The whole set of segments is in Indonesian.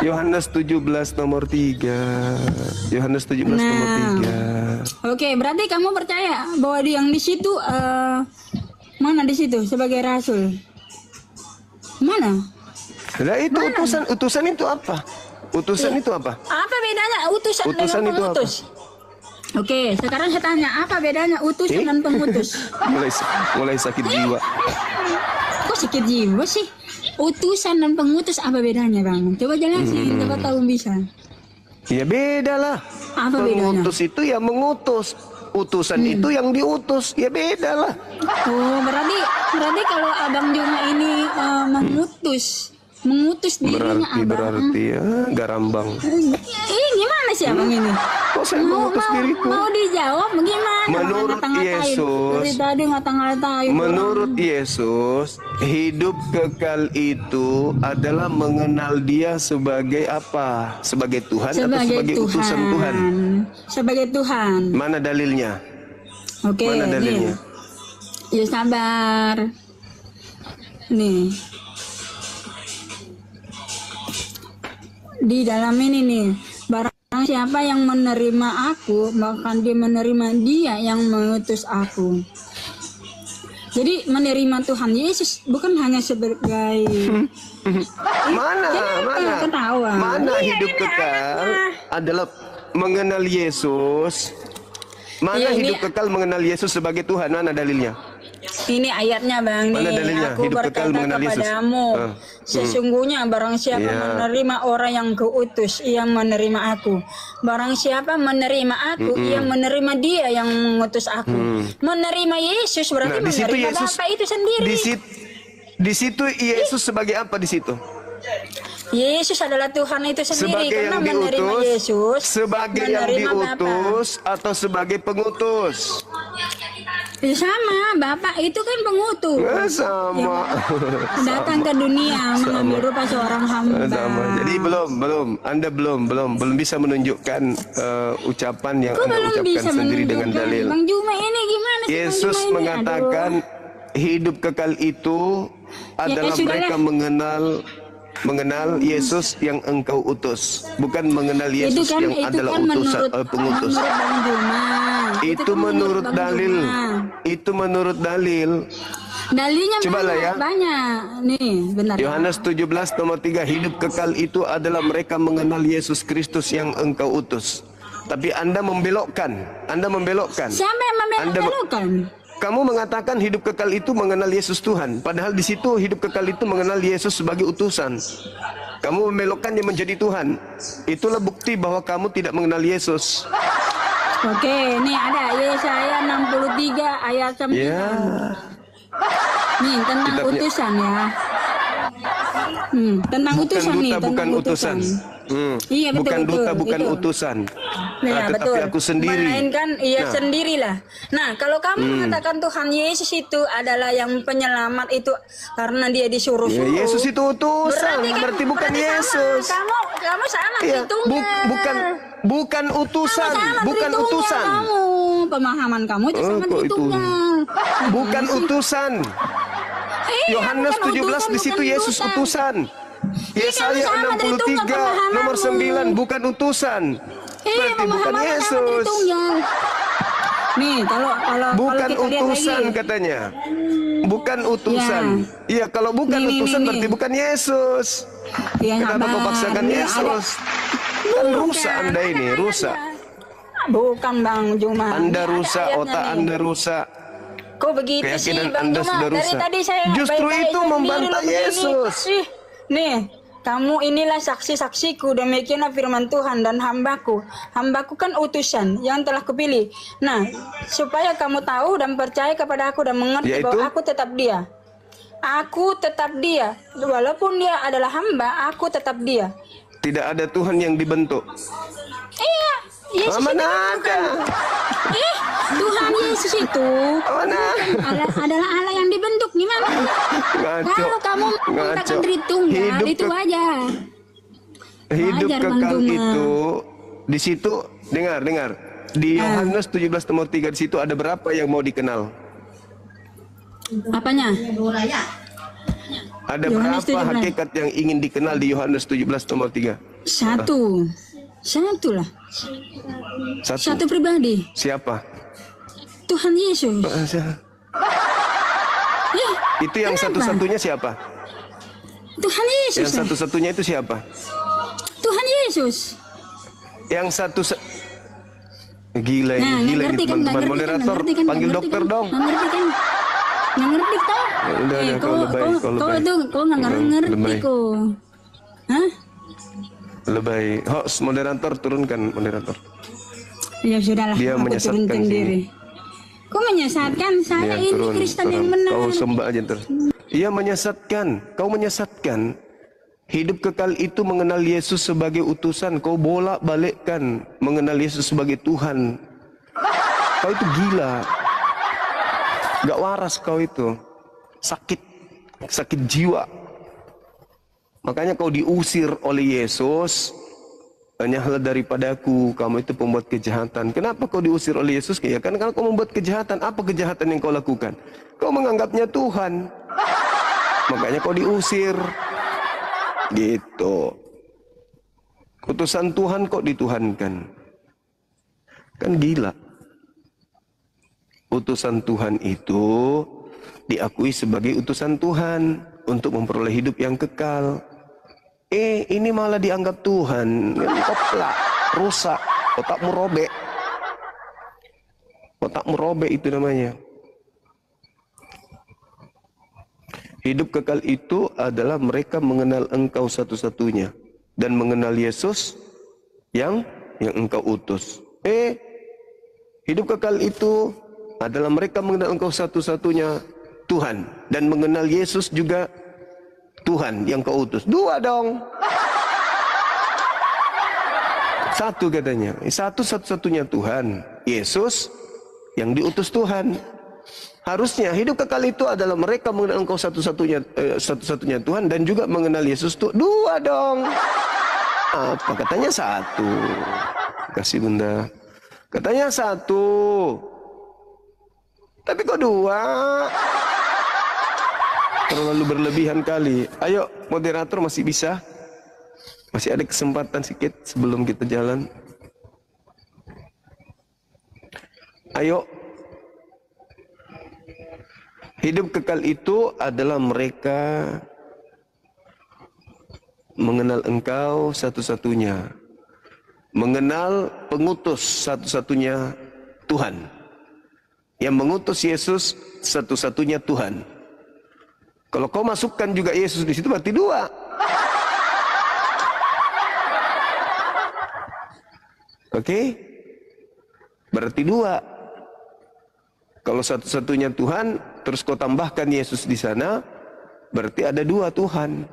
Yohanes 17 nomor 3. Yohanes 17 nomor 3. Oke, berarti kamu percaya bahwa yang di situ mana di situ sebagai rasul? Mana? Nah, itu utusan itu apa? Utusan itu apa? Apa bedanya utusan Utusan dengan itu apa? pengutus? Oke, sekarang saya tanya, apa bedanya utusan dan pengutus? mulai sakit jiwa. Kok sakit jiwa sih? Utusan dan pengutus apa bedanya, Bang? Coba jelasin, coba tahu bisa. Ya beda lah. Apa bedanya? Pengutus itu yang mengutus. Utusan itu yang diutus. Ya beda lah. Oh, berarti kalau Abang Juma ini mengutus dirinya Abang. Berarti ya garambang. Gimana sih Abang ini? Kok saya mengutus diriku? Mau dijawab bagaimana? Menurut Yesus, dari tadi ngata-ngatain. menurut Yesus, hidup kekal itu adalah mengenal Dia sebagai apa? Sebagai Tuhan atau sebagai utusan Tuhan? Sebagai Tuhan. Mana dalilnya? Oke, Mana dalilnya? Ya sabar. Nih. Di dalam ini nih, barang siapa yang menerima aku, bahkan dia menerima Dia yang mengutus aku. Jadi menerima Tuhan Yesus bukan hanya sebagai mana hidup kekal adalah mengenal Yesus. Mana hidup kekal mengenal Yesus sebagai Tuhan? Mana dalilnya? Ini ayatnya Bang nih. Mana dalilnya? Aku Hidup kekal berkata mengenal Yesus. kepadamu, sesungguhnya barang siapa menerima orang yang kuutus, ia menerima aku. Barang siapa menerima aku, ia menerima Dia yang mengutus aku. Menerima Yesus berarti menerima Bapa itu sendiri. Di situ Yesus sebagai apa di situ? Yesus adalah Tuhan itu sendiri. Sebagai karena yang menerima diutus, Yesus, sebagai yang diutus atau sebagai pengutus? Sama, Bapak itu kan pengutus. Sama. Datang ke dunia mengambil rupa seorang hamba. Sama. Jadi Anda belum bisa menunjukkan ucapan yang Anda ucapkan sendiri dengan dalil. Bang Juma ini gimana sih? Yesus mengatakan hidup kekal itu adalah mereka mengenal Yesus yang engkau utus, bukan mengenal Yesus yang adalah pengutus. Itu menurut dalil. Itu menurut dalil. Dalilnya Cobalah banyak. Nih, benar. Yohanes 17 nomor 3, hidup kekal itu adalah mereka mengenal Yesus Kristus yang engkau utus. Tapi Anda membelokkan. Siapa yang membelokkan? Kamu mengatakan hidup kekal itu mengenal Yesus Tuhan, padahal di situ hidup kekal itu mengenal Yesus sebagai utusan. Kamu membelokkannya menjadi Tuhan. Itulah bukti bahwa kamu tidak mengenal Yesus. Oke, nih ada Yesaya 63 ayat 9. Ya. Nih tentang Kitabnya. utusan ya. Tentang Bukan utusan duta, nih, bukan utusan. Iya, betul, bukan duta, betul, bukan itu. utusan. Nah, Tetapi betul. aku sendiri. Melainkan sendirilah. Nah, kalau kamu mengatakan Tuhan Yesus itu adalah yang penyelamat itu karena Dia disuruh-suruh. Ya, Yesus itu utusan, berarti bukan Yesus. Kamu salah hitungnya. Bukan utusan, bukan utusan. Kamu pemahaman kamu itu sangat hitungnya. Bukan utusan. Yohanes 17 di situ Yesus utusan. Yesaya 63 nomor 9 bukan utusan. Berarti bukan Yesus. Nih, kalau bukan kita utusan lihat lagi. katanya. Bukan utusan. Iya, kalau bukan utusan berarti bukan Yesus. Ya, Kenapa kau paksakan Yesus? Kan rusak Anda ini, rusak. Bukan Bang Juma. Anda rusak, otak Anda rusak. Kok begitu sih Keyakinan Bang Anda Juma? sudah Dari rusak. tadi saya Justru baik-baik itu sendiri membantah loh begini. Yesus. Nih, kamu inilah saksi-saksiku, demikianlah firman Tuhan dan hambaku. Hambaku kan utusan yang telah kupilih. Nah, supaya kamu tahu dan percaya kepada aku dan mengerti bahwa aku tetap Dia. Aku tetap Dia. Walaupun Dia adalah hamba, aku tetap Dia. Tidak ada Tuhan yang dibentuk. Iya, Yesus Mana itu ada? Tuhan Yesus itu Mana? adalah Allah yang dibentuk. Gimana? Ngaco. Kalau kamu menggunakan tritunggal itu aja. Hidup Wajar, Bang kekal Juma. itu di situ, dengar. Di Yohanes 17 nomor 3 di situ ada berapa yang mau dikenal? Apanya? Ada Yohanes berapa 17. hakikat yang ingin dikenal di Yohanes 17 nomor 3? Satu. Satu lah. Satu pribadi. Siapa? Tuhan Yesus. Itu yang Kenapa? satu-satunya siapa? Tuhan Yesus. Yang satu-satunya itu siapa? Tuhan Yesus. Yang gila ini, Nah, gila ini ngerti kan, teman-teman ngerti kan, moderator, ngerti kan, panggil ngerti dokter kan, dong. ngerti kan? Ngerti toh? Udah, kau lebay, kau kau lebay. itu kau nggak ngerti Lebay. kau. Hah? Lebay. Host moderator, turunkan moderator. Ya sudahlah, Dia aku menyesatkan turunkan sini. diri. Kau menyesatkan saya Dia ini Kristen yang benar. Kau sembah aja terus. Ia menyesatkan. Kau menyesatkan. Hidup kekal itu mengenal Yesus sebagai utusan. Kau bolak-balikkan mengenal Yesus sebagai Tuhan. Kau itu gila. Gak waras kau itu. Sakit jiwa. Makanya kau diusir oleh Yesus. Hanyalah daripadaku, kamu itu pembuat kejahatan. Kenapa kau diusir oleh Yesus? Ya kan kalau kau membuat kejahatan. Apa kejahatan yang kau lakukan? Kau menganggapnya Tuhan. Makanya kau diusir. Gitu. Utusan Tuhan kok dituhankan. Kan gila. Utusan Tuhan itu diakui sebagai utusan Tuhan untuk memperoleh hidup yang kekal. Ini malah dianggap Tuhan. Koplak, rusak, otakmu robek. Otakmu robek itu namanya. Hidup kekal itu adalah mereka mengenal Engkau satu-satunya dan mengenal Yesus yang Engkau utus. Hidup kekal itu adalah mereka mengenal Engkau satu-satunya Tuhan dan mengenal Yesus juga Tuhan yang Kau utus. Dua dong. Satu katanya. Satu-satunya Tuhan, Yesus yang diutus Tuhan. Harusnya hidup kekal itu adalah mereka mengenal Engkau satu-satunya Tuhan dan juga mengenal Yesus tuh. Dua dong. Apa katanya satu? Kasih Bunda. Katanya satu. Tapi kok dua? Terlalu berlebihan kali. Ayo moderator masih bisa? Masih ada kesempatan sedikit sebelum kita jalan. Ayo. Hidup kekal itu adalah mereka mengenal Engkau satu-satunya. Mengenal pengutus satu-satunya Tuhan. Yang mengutus Yesus satu-satunya Tuhan. Kalau kau masukkan juga Yesus di situ berarti dua. Oke? Berarti dua. Kalau satu-satunya Tuhan, terus kau tambahkan Yesus di sana, berarti ada dua Tuhan.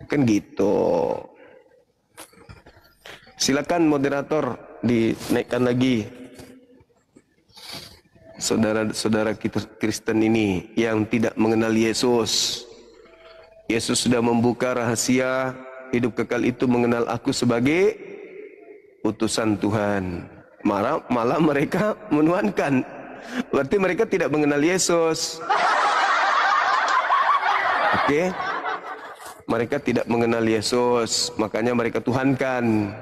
Kan gitu. Silakan moderator dinaikkan lagi. Saudara-saudara kita Kristen ini yang tidak mengenal Yesus. Yesus sudah membuka rahasia hidup kekal itu mengenal aku sebagai utusan Tuhan. Malah mereka menuhankan. Berarti mereka tidak mengenal Yesus. Oke? Mereka tidak mengenal Yesus, makanya mereka tuhankan.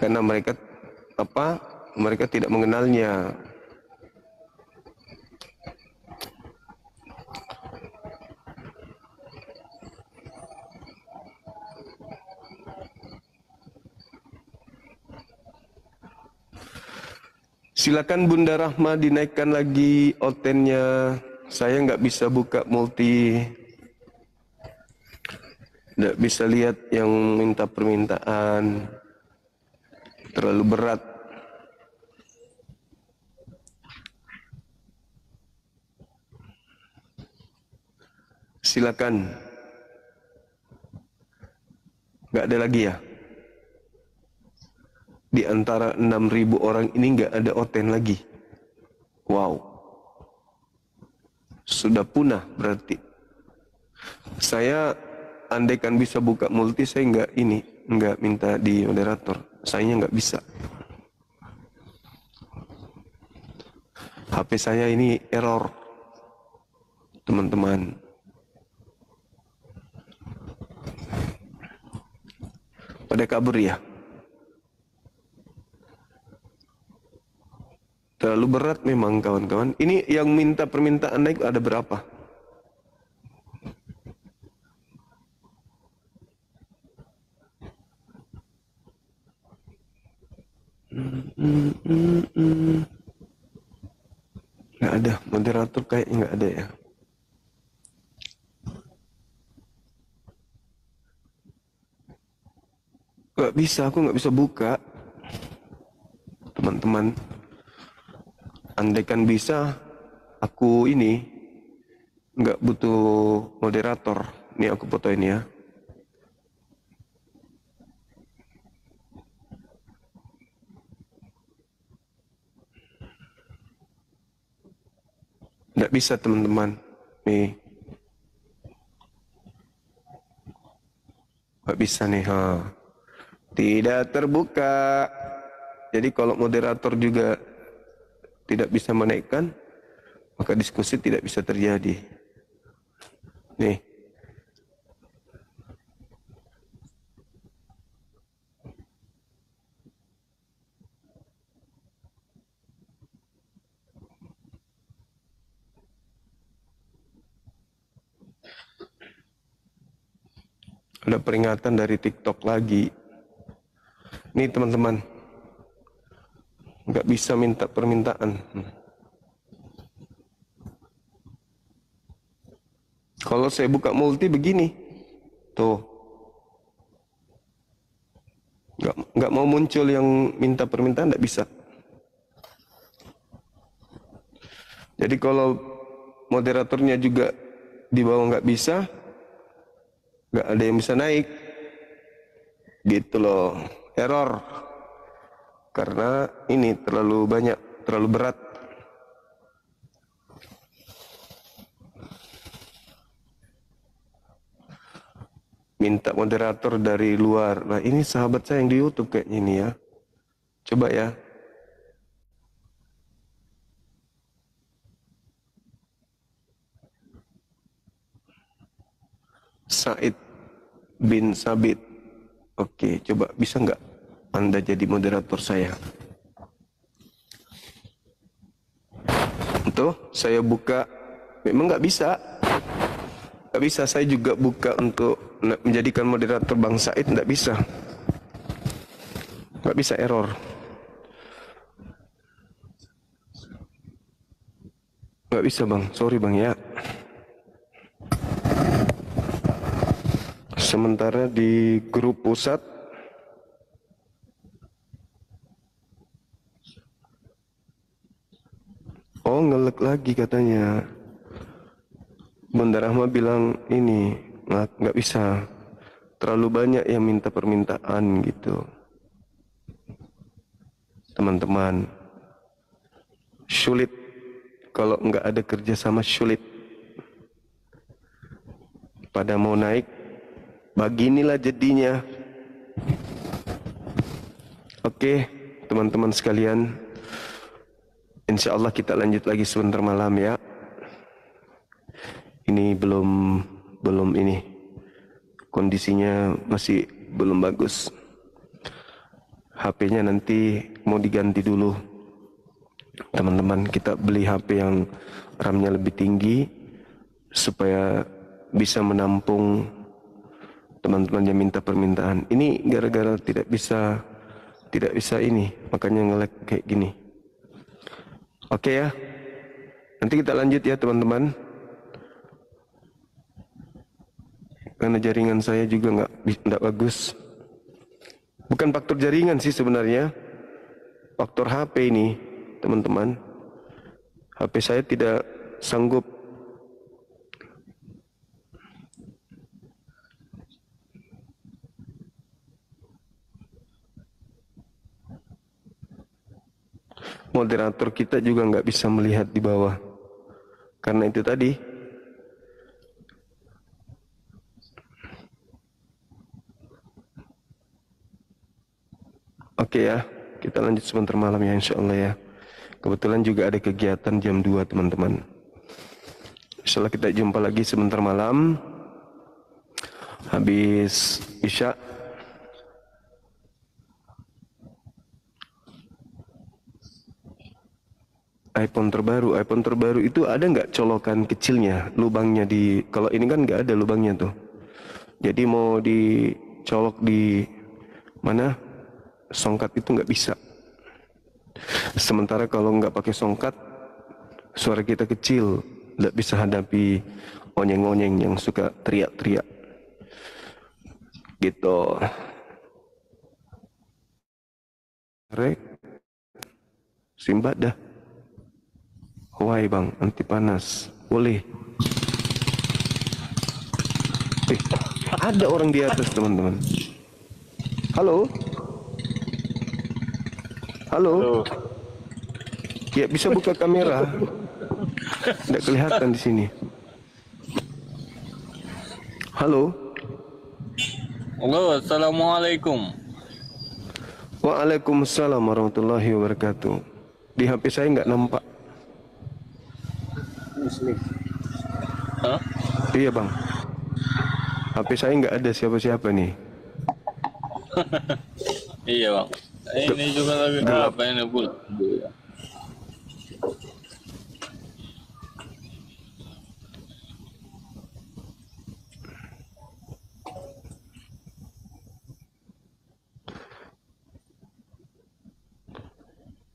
Karena mereka Mereka tidak mengenalnya. Silakan Bunda Rahma dinaikkan lagi otennya. Saya nggak bisa buka multi. Nggak bisa lihat yang minta permintaan. Terlalu berat. Silakan. Nggak ada lagi ya? Di antara 6.000 orang ini nggak ada oten lagi. Wow. Sudah punah berarti. Saya andaikan bisa buka multi, saya nggak minta di moderator. Sayanya nggak bisa. HP saya ini error. teman-teman. Pada kabur ya. Terlalu berat memang kawan-kawan. Ini yang minta permintaan naik ada berapa? Nggak ada, moderator kayaknya nggak ada ya. Nggak bisa, aku nggak bisa buka. Teman-teman, andaikan bisa, aku ini nggak butuh moderator. Ini aku foto ini ya. Nggak bisa teman-teman. Nih. Nggak bisa nih. Ha. Tidak terbuka. Jadi kalau moderator juga tidak bisa menaikkan, maka diskusi tidak bisa terjadi. Nih. Ada peringatan dari TikTok lagi. Nih teman-teman, nggak bisa minta permintaan. Kalau saya buka multi begini, tuh, nggak mau muncul yang minta permintaan, nggak bisa. Jadi kalau moderatornya juga di bawah nggak bisa, nggak ada yang bisa naik, gitu loh, error. Karena ini terlalu banyak, terlalu berat. Minta moderator dari luar. Nah ini sahabat saya yang di YouTube kayaknya ini ya. Coba ya. Said bin Sabit. Oke, coba bisa nggak Anda jadi moderator saya? Tuh, saya buka. Memang nggak bisa. Nggak bisa, saya juga buka untuk menjadikan moderator Bang Said, nggak bisa. Nggak bisa, error. Nggak bisa Bang, sorry Bang ya. Sementara di grup pusat oh ngelek lagi katanya. Bunda Rahma bilang ini nggak bisa, terlalu banyak yang minta permintaan gitu. Teman-teman, sulit kalau nggak ada kerjasama, sulit. Pada mau naik, beginilah jadinya. Oke, teman-teman sekalian, insya Allah kita lanjut lagi sebentar malam ya. Ini belum ini, kondisinya masih belum bagus. HP-nya nanti mau diganti dulu. Teman-teman, kita beli HP yang RAM-nya lebih tinggi supaya bisa menampung teman-teman yang minta permintaan. Ini gara-gara tidak bisa ini, makanya nge-lag kayak gini. Oke ya, nanti kita lanjut ya teman-teman. Karena jaringan saya juga nggak bagus. Bukan faktor jaringan sih sebenarnya, faktor HP ini teman-teman. HP saya tidak sanggup. Moderator kita juga nggak bisa melihat di bawah. Karena itu tadi. Oke ya, kita lanjut sebentar malam ya insya Allah ya. Kebetulan juga ada kegiatan jam 2 teman-teman. Insya Insyaallah kita jumpa lagi sebentar malam habis Isya. iPhone terbaru itu ada nggak colokan kecilnya, lubangnya di, kalau ini kan nggak ada lubangnya tuh. Jadi mau dicolok di mana songkat itu nggak bisa. Sementara kalau nggak pakai songkat, suara kita kecil, nggak bisa hadapi onyeng-onyeng yang suka teriak-teriak. Gitu. Rek, simbat dah. Why bang, anti panas, boleh. Ada orang di atas teman-teman. Halo? Halo? Ya bisa buka kamera. Tidak kelihatan di sini. Halo? Halo, assalamualaikum. Waalaikumsalam warahmatullahi wabarakatuh. Di HP saya nggak nampak. Hah? Iya bang. HP saya nggak ada siapa-siapa nih. Iya bang. Ini juga lagi Gelap. apa ini pula?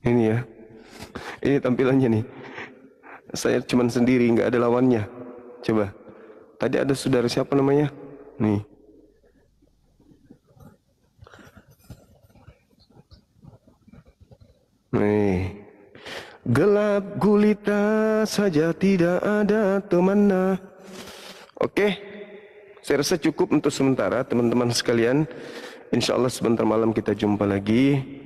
Ini ya. Ini tampilannya nih. Saya cuman sendiri, nggak ada lawannya. Coba. Tadi ada saudara siapa namanya? Nih. Nih. Gelap gulita saja tidak ada temannya. Oke. Saya rasa cukup untuk sementara teman-teman sekalian. Insya Allah sebentar malam kita jumpa lagi.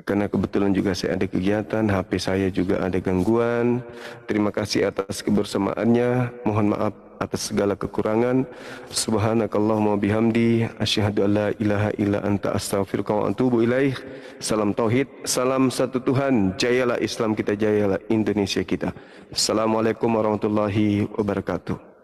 Karena kebetulan juga saya ada kegiatan, HP saya juga ada gangguan. Terima kasih atas kebersamaannya. Mohon maaf atas segala kekurangan. Subhanakallahumma bihamdi, asyhadu an la ilaha illa anta astaghfiruka wa atubu ilaih. Salam tauhid, salam satu Tuhan. Jayalah Islam kita, jayalah Indonesia kita. Assalamualaikum warahmatullahi wabarakatuh.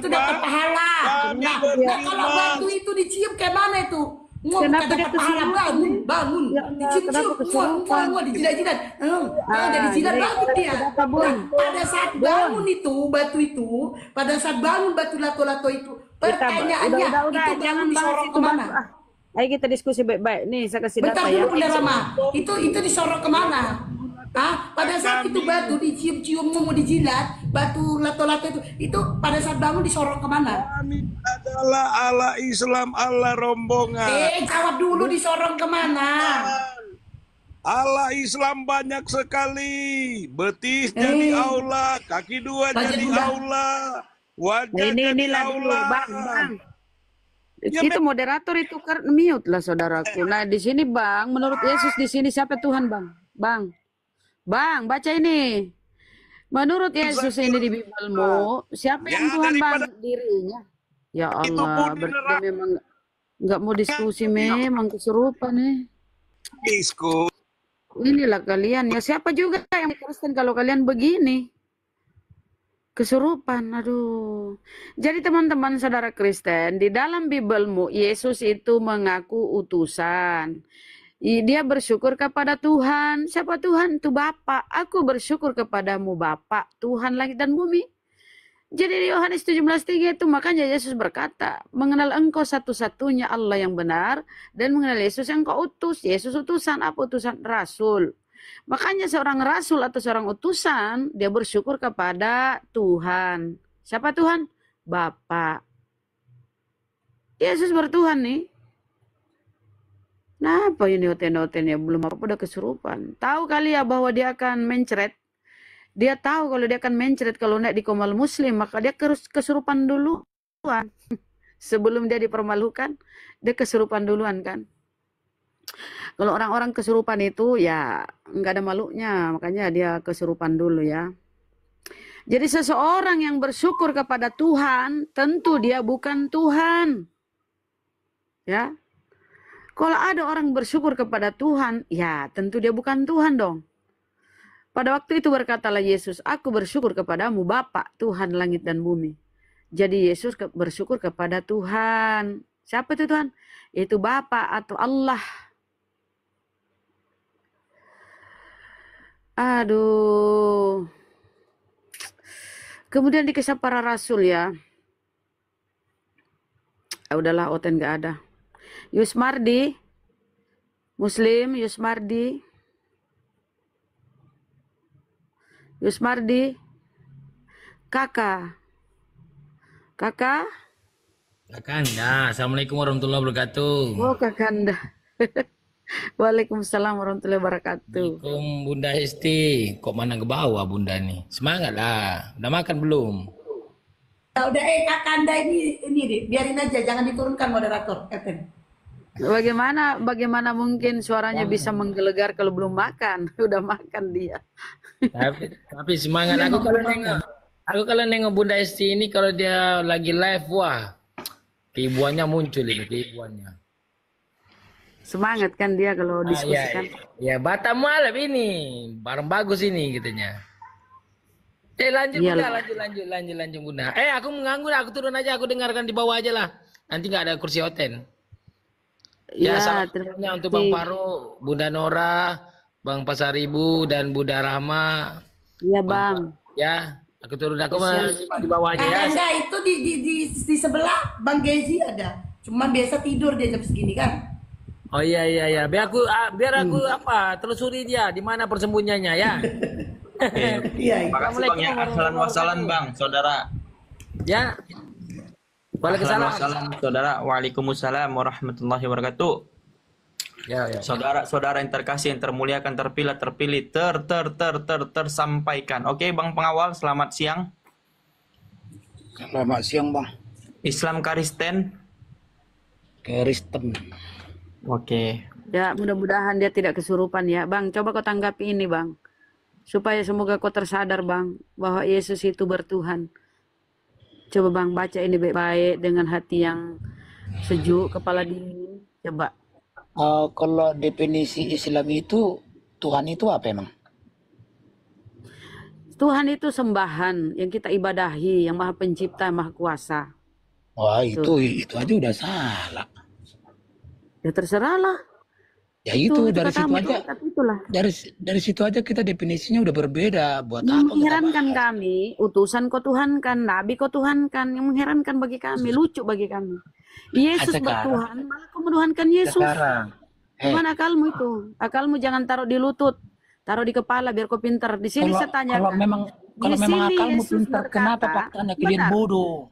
Itu dapat pahala. Nah, kalau batu itu dicium kayak mana itu? Kenapa dia pahala bangun, dicium, mual, dijilat-jilat. Jadi jilat batu dia. Pada saat bangun itu, batu itu, pada saat bangun batu lato-lato itu, pertanyaannya itu jangan disorong kemana? Ayo kita diskusi baik-baik. Nih saya kasih Bentar data ya. dulu Bunda Rama, itu disorong kemana? Pada saat itu batu dicium-cium mau dijilat, batu lato-lato itu pada saat bangun disorong kemana? Kami adalah Allah Islam, Allah rombongan. Jawab dulu disorong kemana? Allah Islam banyak sekali. Betis jadi Allah, kaki dua jadi Allah, wajah jadi Inilah dulu, Allah. Bang. Ya, Itu moderator itu mute lah saudaraku. Nah di sini Bang, menurut Yesus di sini siapa Tuhan Bang? Bang, baca ini. Menurut Yesus ini di Bibelmu, siapa yang Ya, Tuhan Bang? daripada- Dirinya. Ya Itu Allah, pun berarti neraka. memang nggak mau diskusi, memang kesurupan nih. Disku. Inilah kalian ya, siapa juga yang Kristen kalau kalian begini? Kesurupan, aduh. Jadi teman-teman saudara Kristen, di dalam Bibelmu, Yesus itu mengaku utusan. Dia bersyukur kepada Tuhan. Siapa Tuhan? Itu Bapa. Aku bersyukur kepadamu Bapa, Tuhan langit dan bumi. Jadi di Yohanes 17:3 itu makanya Yesus berkata, mengenal engkau satu-satunya Allah yang benar dan mengenal Yesus yang kau utus. Yesus utusan apa? Utusan rasul. Makanya seorang rasul atau seorang utusan dia bersyukur kepada Tuhan. Siapa Tuhan? Bapa. Yesus bertuhan nih. Nah, apa ini hoten-hoten ya belum apa udah kesurupan. Tahu kali ya bahwa dia akan mencret. Dia tahu kalau dia akan mencret kalau naik di Komal Muslim, maka dia kesurupan duluan. Sebelum dia dipermalukan, dia kesurupan duluan kan. Kalau orang-orang kesurupan itu ya nggak ada malunya, makanya dia kesurupan dulu ya. Jadi seseorang yang bersyukur kepada Tuhan, tentu dia bukan Tuhan. Ya. Kalau ada orang bersyukur kepada Tuhan, ya tentu dia bukan Tuhan dong. Pada waktu itu berkatalah Yesus, aku bersyukur kepadamu Bapa, Tuhan langit dan bumi. Jadi Yesus bersyukur kepada Tuhan. Siapa itu Tuhan? Itu Bapa atau Allah. Aduh. Kemudian di Kisah Para Rasul ya. Udahlah, Oten gak ada. Yusmardi, Muslim, Yusmardi, kakak, Kakanda, Assalamualaikum warahmatullahi wabarakatuh. oh kakanda. Waalaikumsalam warahmatullahi wabarakatuh. Assalamualaikum Bunda Hesti, kok mana ke bawah Bunda nih? Semangat lah, udah makan belum? Ya udah Kakanda ini deh, biarin aja, jangan diturunkan moderator, Eten. Bagaimana mungkin suaranya bisa menggelegar kalau belum makan? Udah makan dia. Tapi semangat. Aku kalau nengok Bunda Hesti ini kalau dia lagi live, wah, keibuannya muncul ini, keibuannya. Semangat kan dia kalau diskusikan. Ya, Batam malam ini, bareng bagus ini katanya. Lanjut Bunda. Aku mengganggu, aku turun aja, aku dengarkan di bawah aja lah. Nanti nggak ada kursi hotel. Ya, salamnya untuk Bang Faru, Bunda Nora, Bang Pasaribu, dan Bunda Rahma. Iya Bang. Ya, aku turun di bawah aja ya. Enggak, itu di sebelah Bang Gezi ada. Cuman biasa tidur dia jam segini kan. Oh iya. Biar aku telusuri dia di mana persembunyiannya ya. Iya. Makasih Bang ya. Assalamualaikum Bang, saudara. Ya. Waalaikumsalam saudara. Waalaikumsalam warahmatullahi wabarakatuh. Ya. Saudara-saudara yang terkasih, yang termuliakan, terpilih, tersampaikan. Oke, Bang Pengawal, selamat siang. Selamat siang, Bang. Islam Kristen. Kristen. Oke. Ya, mudah-mudahan dia tidak kesurupan ya. Bang, coba kau tanggapi ini, Bang. Supaya semoga kau tersadar, Bang, bahwa Yesus itu bertuhan. Coba Bang, baca ini baik-baik dengan hati yang sejuk, kepala dingin. Coba. Kalau definisi Islam itu, Tuhan itu apa emang? Tuhan itu sembahan yang kita ibadahi, yang Maha Pencipta, Maha Kuasa. Wah, itu aja udah salah. Ya terserahlah. Ya itu dari kata situ aja. Itulah. Dari situ aja kita definisinya udah berbeda. Buat Yang apa? mengherankan kami, utusan kau Tuhan kan, nabi kau Tuhan kan, yang mengherankan bagi kami, lucu bagi kami. Yesus bertuhan, malah kau menuhankan Yesus. Sekarang. Gimana akalmu itu? Akalmu jangan taruh di lutut, taruh di kepala biar kau pintar. Di sini saya tanya. Kalau memang akalmu pintar, kenapa faktanya kalian bodoh?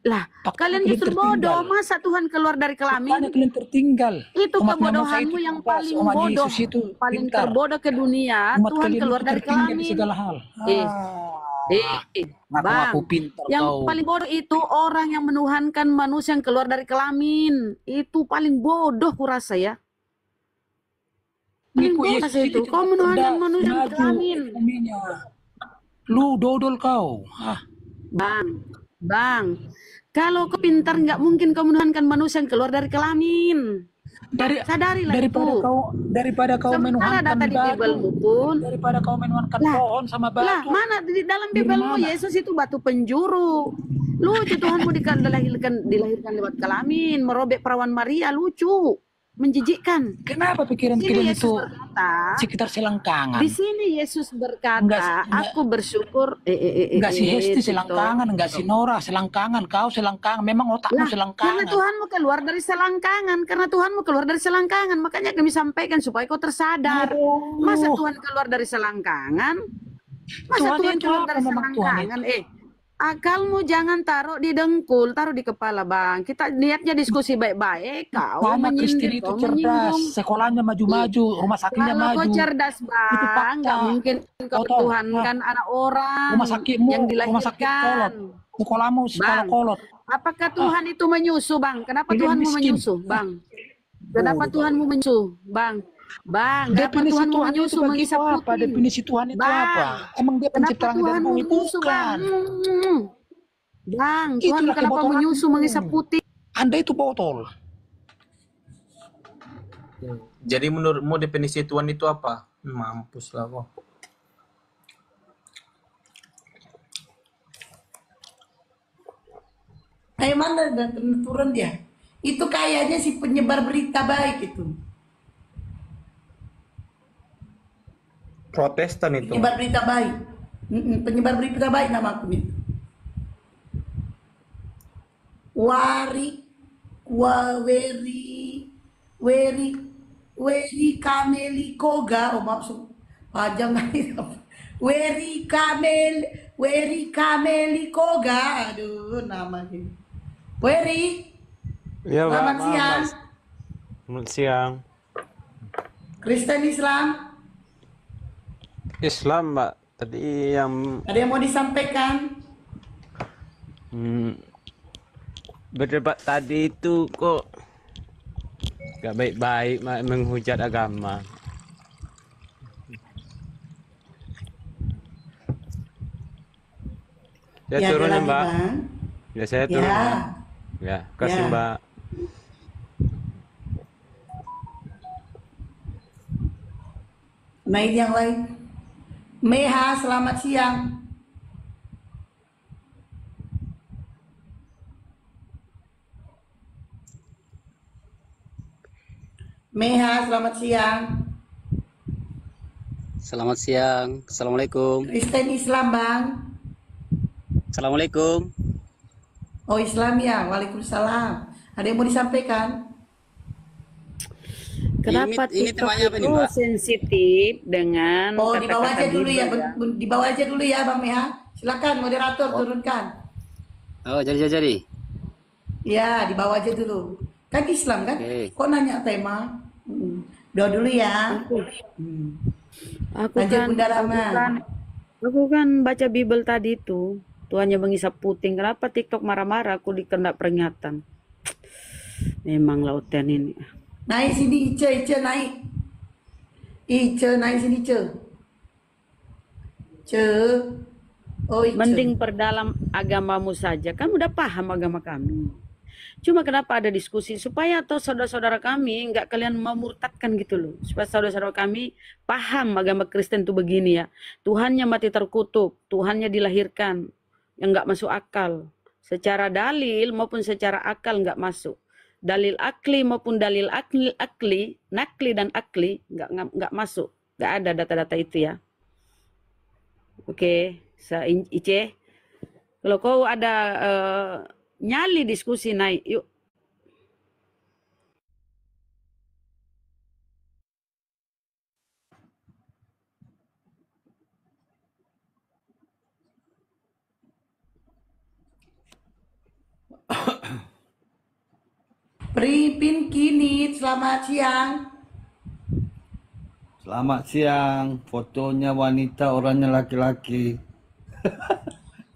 Lah, kalian justru bodoh. Masa Tuhan keluar dari kelamin? Kalian tertinggal. Itu Umat kebodohanmu itu yang cerdas, paling umat bodoh, Yesus itu paling pintar. terbodoh ke dunia. Umat Tuhan kalian keluar itu dari tertinggal di kelamin. segala hal. Bang, pintar yang kau. paling bodoh itu orang yang menuhankan manusia yang keluar dari kelamin. Itu paling bodoh kurasa ya. Paling bodoh itu. Kau menuhankan manusia yang kelamin. Lu dodol kau. Bang, kalau kau pintar nggak mungkin kau menuhankan manusia yang keluar dari kelamin. Sadarilah daripada kau menuhankan data di Bibelmu pun. Daripada kau menuhankan pohon sama batu. Lah, mana di dalam Bibelmu Yesus itu batu penjuru. Lucu Tuhanmu dilahirkan lewat kelamin, merobek perawan Maria, lucu. menjijikkan. Kenapa pikiran Di sini kalian Yesus itu berkata, sekitar selangkangan? di sini Yesus berkata, Enggak, aku bersyukur. Enggak si Hesti TikTok. selangkangan, enggak si Nora selangkangan, kau selangkangan, memang otakmu Lah, karena selangkangan. Tuhanmu keluar dari selangkangan, makanya kami sampaikan supaya kau tersadar. Masa Tuhan keluar dari selangkangan? Masa Tuhan Tuhan itu keluar apa dari memang Tuhan selangkangan? Akalmu jangan taruh di dengkul, taruh di kepala, Bang. Kita niatnya diskusi baik-baik. Kau Karena Kristen menyindir, itu kau cerdas, menyinggung. sekolahnya maju-maju, rumah sakitnya Kalau maju. kau cerdas, Itu Bang, fakta. nggak mungkin kau Tahu, Tuhankan anak orang Rumah sakitmu, yang rumah sakit kolot. dilahirkan. Sekolahmu sekolah Bang, kolot. apakah Tuhan itu menyusu, Bang? Kenapa Kalian Tuhanmu miskin. menyusu, Bang? Kenapa Tuhanmu menyusu, Bang? Bang, kenapa Definisi Tuhanmu Tuhan itu menyusu bagi mengisap kau apa? putih? Definisi Tuhan itu Bang, apa? Emang dia pencipta kenapa langit dan Tuhanmu bumi? menyusu, Bang? Bukan. Bang, Tuhan Itulah kenapa kebodohan menyusu aku. mengisap putih? Anda itu botol. Jadi menurutmu definisi Tuhan itu apa? Mampus lah kok. Mana dan turun dia? Itu kayaknya si penyebar berita baik itu. Protestan itu. Penyebar berita baik. Penyebar berita baik nama aku itu. Weri Kameli Koga. Oh maksud panjang itu. Weri Kameli Koga. Aduh nama ini. Weri. Ya, Selamat Mbak. siang. Selamat siang. Kristen Islam. Islam, Mbak. Tadi yang Ada yang mau disampaikan? berdebat tadi itu kok gak baik-baik, Mbak, menghujat agama. Saya Ya, turun ada ya, lagi, Mbak. Bang. Ya, saya turun. Ya. Ya, kasih Ya. Mbak. Nah ini yang lain. Meha, selamat siang. Meha, selamat siang. Selamat siang. Assalamualaikum. Kristen Islam, Bang. Assalamualaikum. Oh, Islam ya. Waalaikumsalam. Ada yang mau disampaikan? Kenapa Ini TikTok temanya apa nih, itu Mbak? sensitif dengan Oh, di bawah aja kata-kata dulu ya. Bible, Di bawah aja dulu ya, Bang Meha. Silakan moderator turunkan. Oh, jadi. Ya, di bawah aja dulu. Kan Islam kan? Oke. Kok nanya tema? Doa dulu ya. Aku Lanjut, kan, Bunda Rama. aku kan baca Bible tadi itu. Tuhannya mengisap puting. Kenapa TikTok marah-marah? Aku dikena peringatan. Memang lautan ini. Naik sini Ice naik. Ice naik sini Ice. Oh Ice. Mending perdalam agamamu saja. Kamu udah paham agama kami. Cuma kenapa ada diskusi supaya atau saudara-saudara kami nggak kalian memurtadkan gitu loh. Supaya saudara-saudara kami paham agama Kristen itu begini ya. Tuhannya mati terkutuk, Tuhannya dilahirkan yang nggak masuk akal. Secara dalil maupun secara akal nggak masuk. Dalil akli maupun dalil nakli dan akli nggak masuk. Nggak ada data-data itu ya. Oke, Ice. Kalau kau ada nyali diskusi naik, yuk. Pripin kini, selamat siang. Selamat siang. Fotonya wanita, orangnya laki-laki.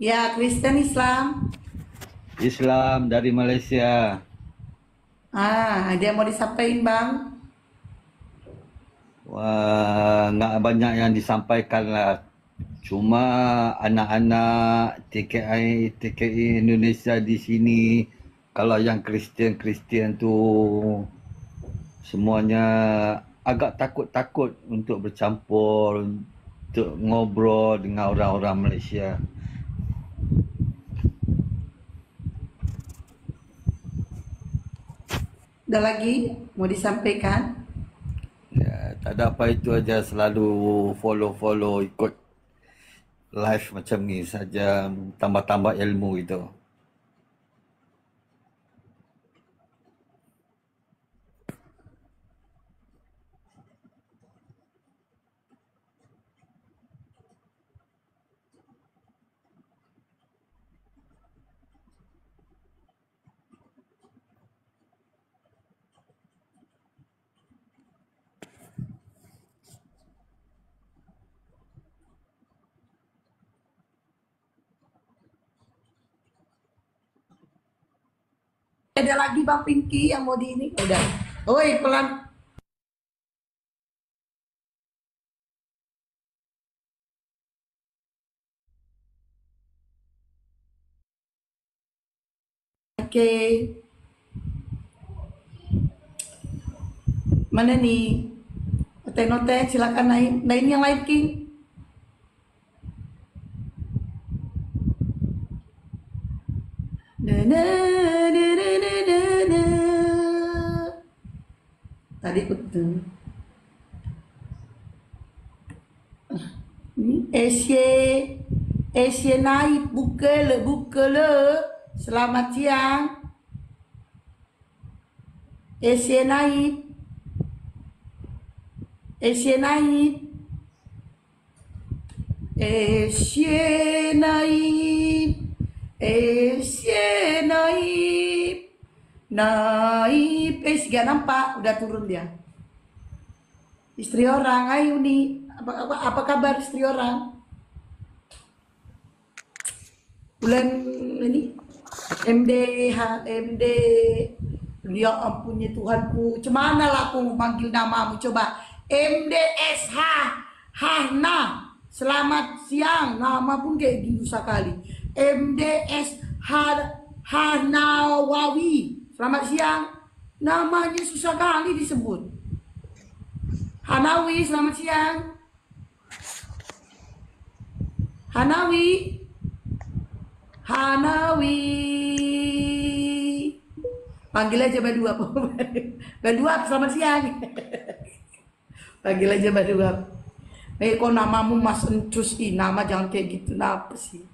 Ya, Kristen Islam. Islam dari Malaysia. Ada yang mau disampaikan, Bang? Wah, nggak banyak yang disampaikan lah. Cuma anak-anak TKI Indonesia di sini, kalau yang Kristen tu semuanya agak takut-takut untuk bercampur, untuk ngobrol dengan orang-orang Malaysia. Ada lagi mau disampaikan? Ya, tak ada apa, itu aja, selalu follow ikut live macam ni saja, tambah-tambah ilmu itu. Ada lagi Bang Pinky yang mau di ini? Udah. Oi, pelan. Oke. Mana nih? Note silakan naik. Nah ini yang lain King. Na, na, na, na, na, na, na. Tadi betul. Ini Asia naik, buka le. Selamat siang. Asia naik. Naib, gak nampak, udah turun dia. Istri orang, ayo nih, apa kabar istri orang? Bulan ini, MD, ya ampunnya Tuhanku, cemana lah aku manggil namamu, coba. MDSH, Hana, selamat siang, nama pun kayak gitu sekali. MDS Hanawawi, selamat siang. Namanya susah kali disebut. Hanawi, selamat siang. Hanawi. Panggil aja Badua. Badua, selamat siang. Panggil aja Badua. Kok namamu Mas Encus, nama jangan kayak gitu. Kenapa sih?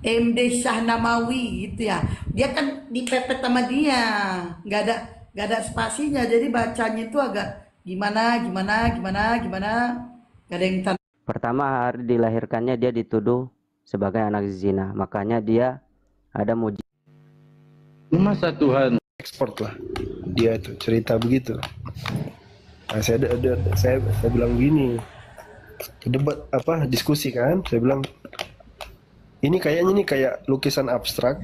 MD Syahnamawi gitu ya. Dia kan dipepet sama dia. Nggak ada spasinya. Jadi bacanya itu agak gimana. Gak ada yang tahu. Pertama, hari dilahirkannya dia dituduh sebagai anak zina. Makanya dia ada muji. Masa Tuhan ekspor lah. Dia tuh cerita begitu. Nah, saya bilang gini. Debat diskusi kan. Saya bilang ini kayaknya kayak lukisan abstrak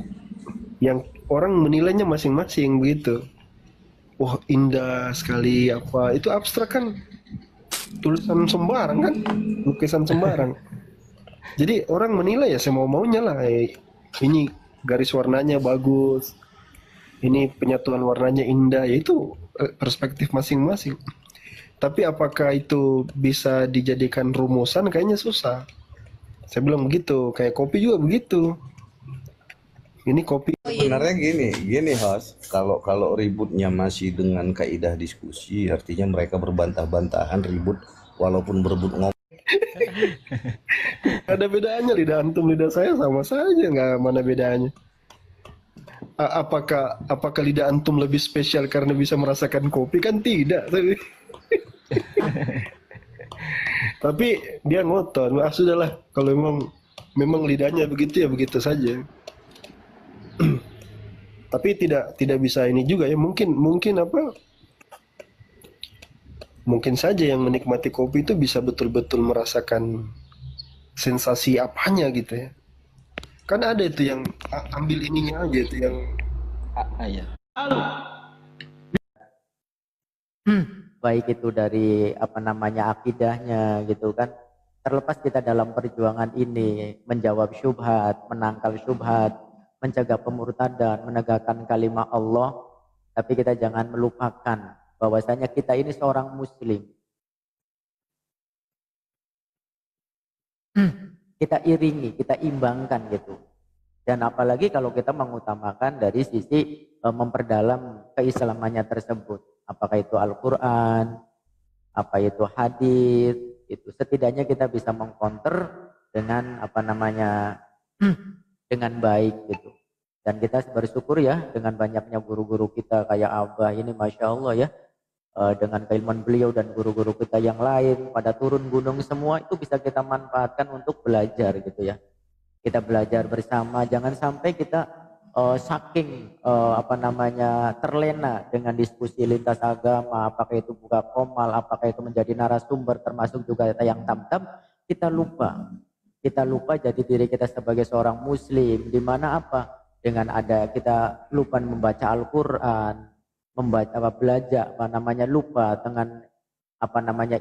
yang orang menilainya masing-masing begitu. Wah, indah sekali apa. Itu abstrak kan, tulisan sembarang kan, lukisan sembarang. Jadi orang menilai ya semau-maunya lah. Ini garis warnanya bagus. Ini penyatuan warnanya indah, yaitu perspektif masing-masing. Tapi apakah itu bisa dijadikan rumusan, kayaknya susah. Saya bilang begitu, kayak kopi juga begitu. Ini kopi. Sebenarnya gini host, kalau ributnya masih dengan kaidah diskusi, artinya mereka berbantah-bantahan ribut walaupun berebut ngomong. Ada bedanya lidah antum lidah saya sama saja, nggak mana bedanya. Apakah lidah antum lebih spesial karena bisa merasakan kopi? Kan tidak. Tapi dia ngotot, sudahlah, kalau memang lidahnya begitu ya begitu saja. Tapi tidak bisa ini juga ya, mungkin saja yang menikmati kopi itu bisa betul-betul merasakan sensasi apanya gitu ya. Kan ada itu yang ambil ininya aja itu yang baik itu dari akidahnya gitu kan. Terlepas kita dalam perjuangan ini menjawab syubhat, menangkal syubhat, mencegah pemurtadan, menegakkan kalimat Allah, tapi kita jangan melupakan bahwasanya kita ini seorang muslim. Kita iringi, kita imbangkan gitu. Dan apalagi kalau kita mengutamakan dari sisi memperdalam keislamannya tersebut. Apakah itu Al-Quran, apa itu hadis, itu setidaknya kita bisa mengcounter dengan dengan baik gitu. Dan kita bersyukur ya dengan banyaknya guru-guru kita kayak Abah ini, Masya Allah ya, dengan keilmuan beliau dan guru-guru kita yang lain pada turun gunung semua, itu bisa kita manfaatkan untuk belajar gitu ya. Kita belajar bersama, jangan sampai kita saking terlena dengan diskusi lintas agama, apakah itu buka komal, apakah itu menjadi narasumber, termasuk juga yang tam-tam, kita lupa jadi diri kita sebagai seorang muslim, di mana dengan kita lupa membaca Al-Quran, belajar lupa dengan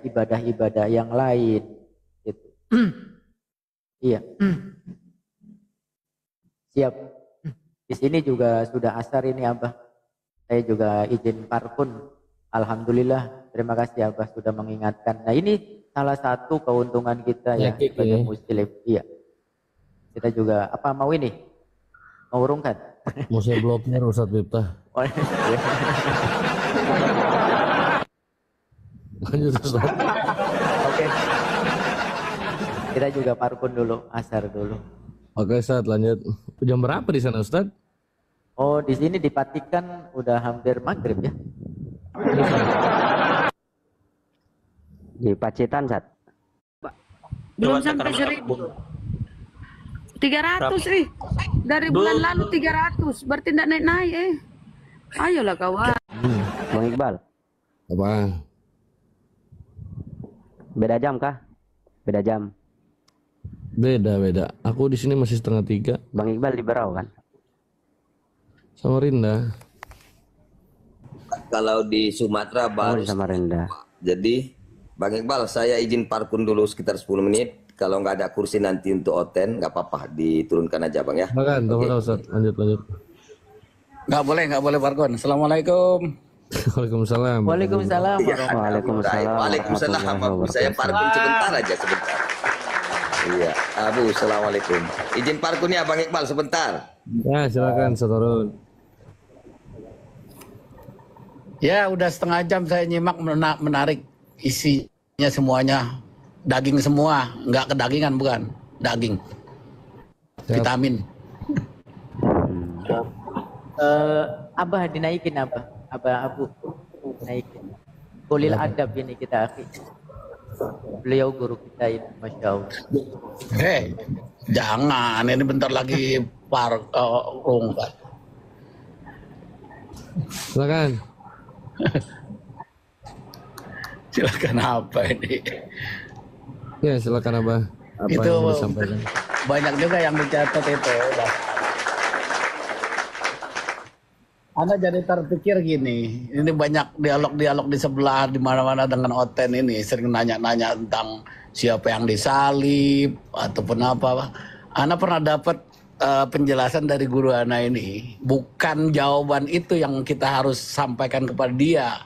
ibadah-ibadah yang lain gitu. Iya. Siap. Di sini juga sudah asar ini Abah. Saya juga izin parkun. Alhamdulillah. Terima kasih Abah sudah mengingatkan. Nah ini salah satu keuntungan kita ya sebagai muslim. Iya. Kita juga mau ini? Mau urungkan? Mau saya bloknya Ustadz Miftah. Lanjut Ustadz. Oke. Kita juga parkun dulu, asar dulu. Oke Ustadz, lanjut. Jam berapa di sana Ustadz? Oh, di sini di Patikan udah hampir maghrib ya. Di Pacitan, Ustadz. Belum sampai 1.300 dari bulan lalu 300, berarti tidak naik-naik Ayolah kawan. Bang Iqbal. Apa? Beda jam kah? Beda jam. Beda. Aku di sini masih 2:30. Bang Iqbal di Berau kan? Samarinda. Kalau di Sumatera baru di Samarinda. Jadi Bang Iqbal, saya izin parkun dulu sekitar 10 menit. Kalau nggak ada kursi nanti untuk oten, nggak apa-apa, diturunkan aja Bang ya. Makan, Ustaz. Lanjut. Nggak boleh parkun. Assalamualaikum. Waalaikumsalam. Waalaikumsalam. Waalaikumsalam. Saya parkun sebentar. Iya, Abu, assalamualaikum. Izin parkunnya Bang Iqbal sebentar. Ya, silakan seturun. Ya, udah setengah jam saya nyimak, menarik isinya semuanya. Daging semua, nggak kedagingan bukan, daging. Vitamin. Abah dinaikin Abah. Abu naikin. Ulil adab ini kita akhi. Beliau guru kita ini, Masya Allah. Jangan, ini bentar lagi parkung. Silakan. Silakan apa ini? Ya, silakan Abah. Apa itu yang mau disampaikan? Banyak juga yang dicatat itu. Anda jadi terpikir gini, ini banyak dialog-dialog di sebelah, di mana-mana dengan Oten ini sering nanya-nanya tentang siapa yang disalib ataupun apa. Anda pernah dapat penjelasan dari guru Ana ini, bukan jawaban itu yang kita harus sampaikan kepada dia.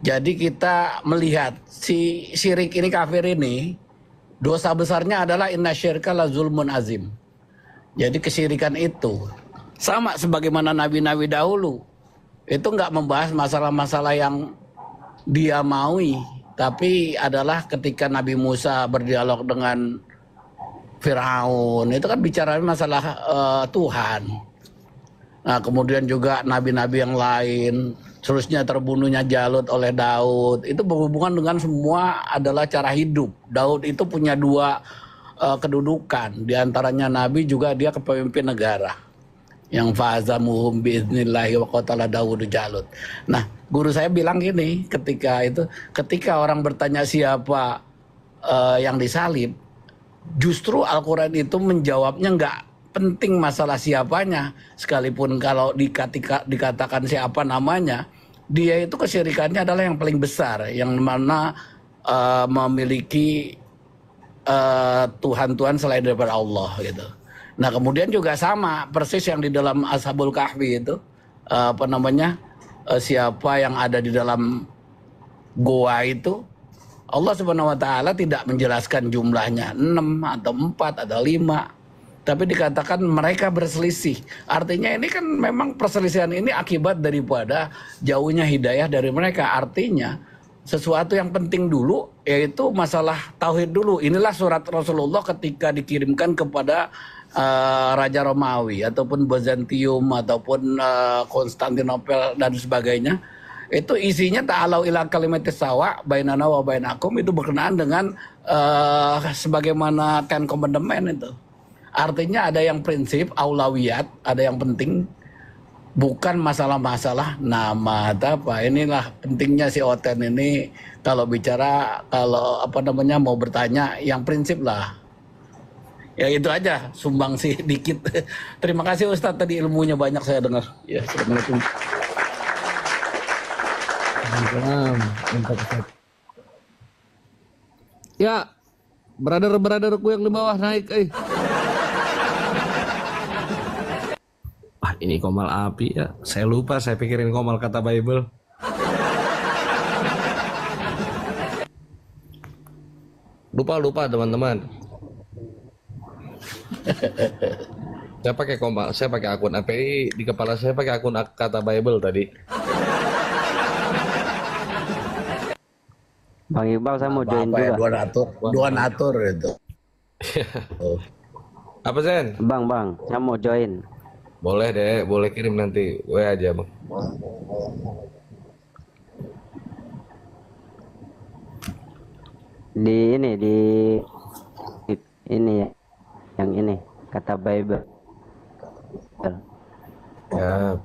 Jadi kita melihat si syirik ini, kafir ini, dosa besarnya adalah inna syirka la zulmun azim. Jadi kesyirikan itu sama sebagaimana nabi-nabi dahulu itu nggak membahas masalah-masalah yang dia maui, tapi adalah ketika Nabi Musa berdialog dengan Firaun itu kan bicara masalah Tuhan. Nah kemudian juga nabi-nabi yang lain, terusnya terbunuhnya Jalut oleh Daud, itu berhubungan dengan semua adalah cara hidup. Daud itu punya dua kedudukan, diantaranya nabi juga dia kepemimpin negara. Yang fazamuhum biiznillahi wa qatala Daud Jalut. Nah, guru saya bilang gini ketika orang bertanya siapa yang disalib, justru Al-Qur'an itu menjawabnya nggak penting masalah siapanya, sekalipun kalau dikatakan siapa namanya, dia itu kesyirikannya adalah yang paling besar, yang mana memiliki Tuhan-Tuhan selain daripada Allah gitu. Nah kemudian juga sama persis yang di dalam Ashabul Kahfi itu siapa yang ada di dalam goa itu, Allah Subhanahu wa taala tidak menjelaskan jumlahnya 6 atau 4 atau 5. tapi dikatakan mereka berselisih. Artinya ini kan memang perselisihan ini akibat daripada jauhnya hidayah dari mereka. Artinya sesuatu yang penting dulu yaitu masalah tauhid dulu. Inilah surat Rasulullah ketika dikirimkan kepada Raja Romawi ataupun Byzantium ataupun Konstantinopel dan sebagainya. Itu isinya ta'alau ila kalimatis sawa bainana wa bainakum, itu berkenaan dengan sebagaimana Ten Commandment itu. Artinya ada yang prinsip, aulawiyat, ada yang penting, bukan masalah-masalah nama atau apa. Inilah pentingnya si Oten ini kalau bicara, kalau apa namanya mau bertanya yang prinsip lah. Ya itu aja, sumbang sih dikit. Terima kasih Ustadz, tadi ilmunya banyak saya dengar. Ya, assalamualaikum. Ya, brother-brotherku yang di bawah naik, ini Komal api ya. Saya lupa, saya pikirin Komal kata Bible. Lupa teman-teman. Saya pakai Komal, saya pakai akun API di kepala saya, pakai akun kata Bible tadi. Bang Iqbal, saya mau join juga. Ya, dua natur itu. Apa Zen? Bang, saya mau join. Boleh deh, boleh kirim nanti WA aja Bang. Di ini ya, yang ini kata Bible. Ya.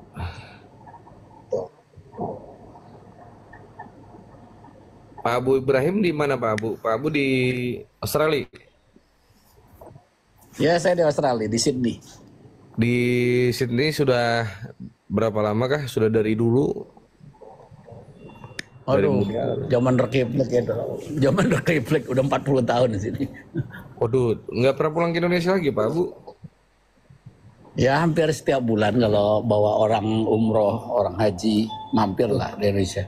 Pak Abu Ibrahim di mana Pak Abu? Pak Abu di Australia. Ya, saya di Australia, di Sydney. Di Sydney sudah berapa lama kah? Sudah dari dulu? Aduh, zaman Rekiplek itu. Zaman Rekiplek udah 40 tahun di sini. Waduh, nggak pernah pulang ke Indonesia lagi Pak Abu? Ya, hampir setiap bulan kalau bawa orang umroh, orang haji, mampirlah di Indonesia.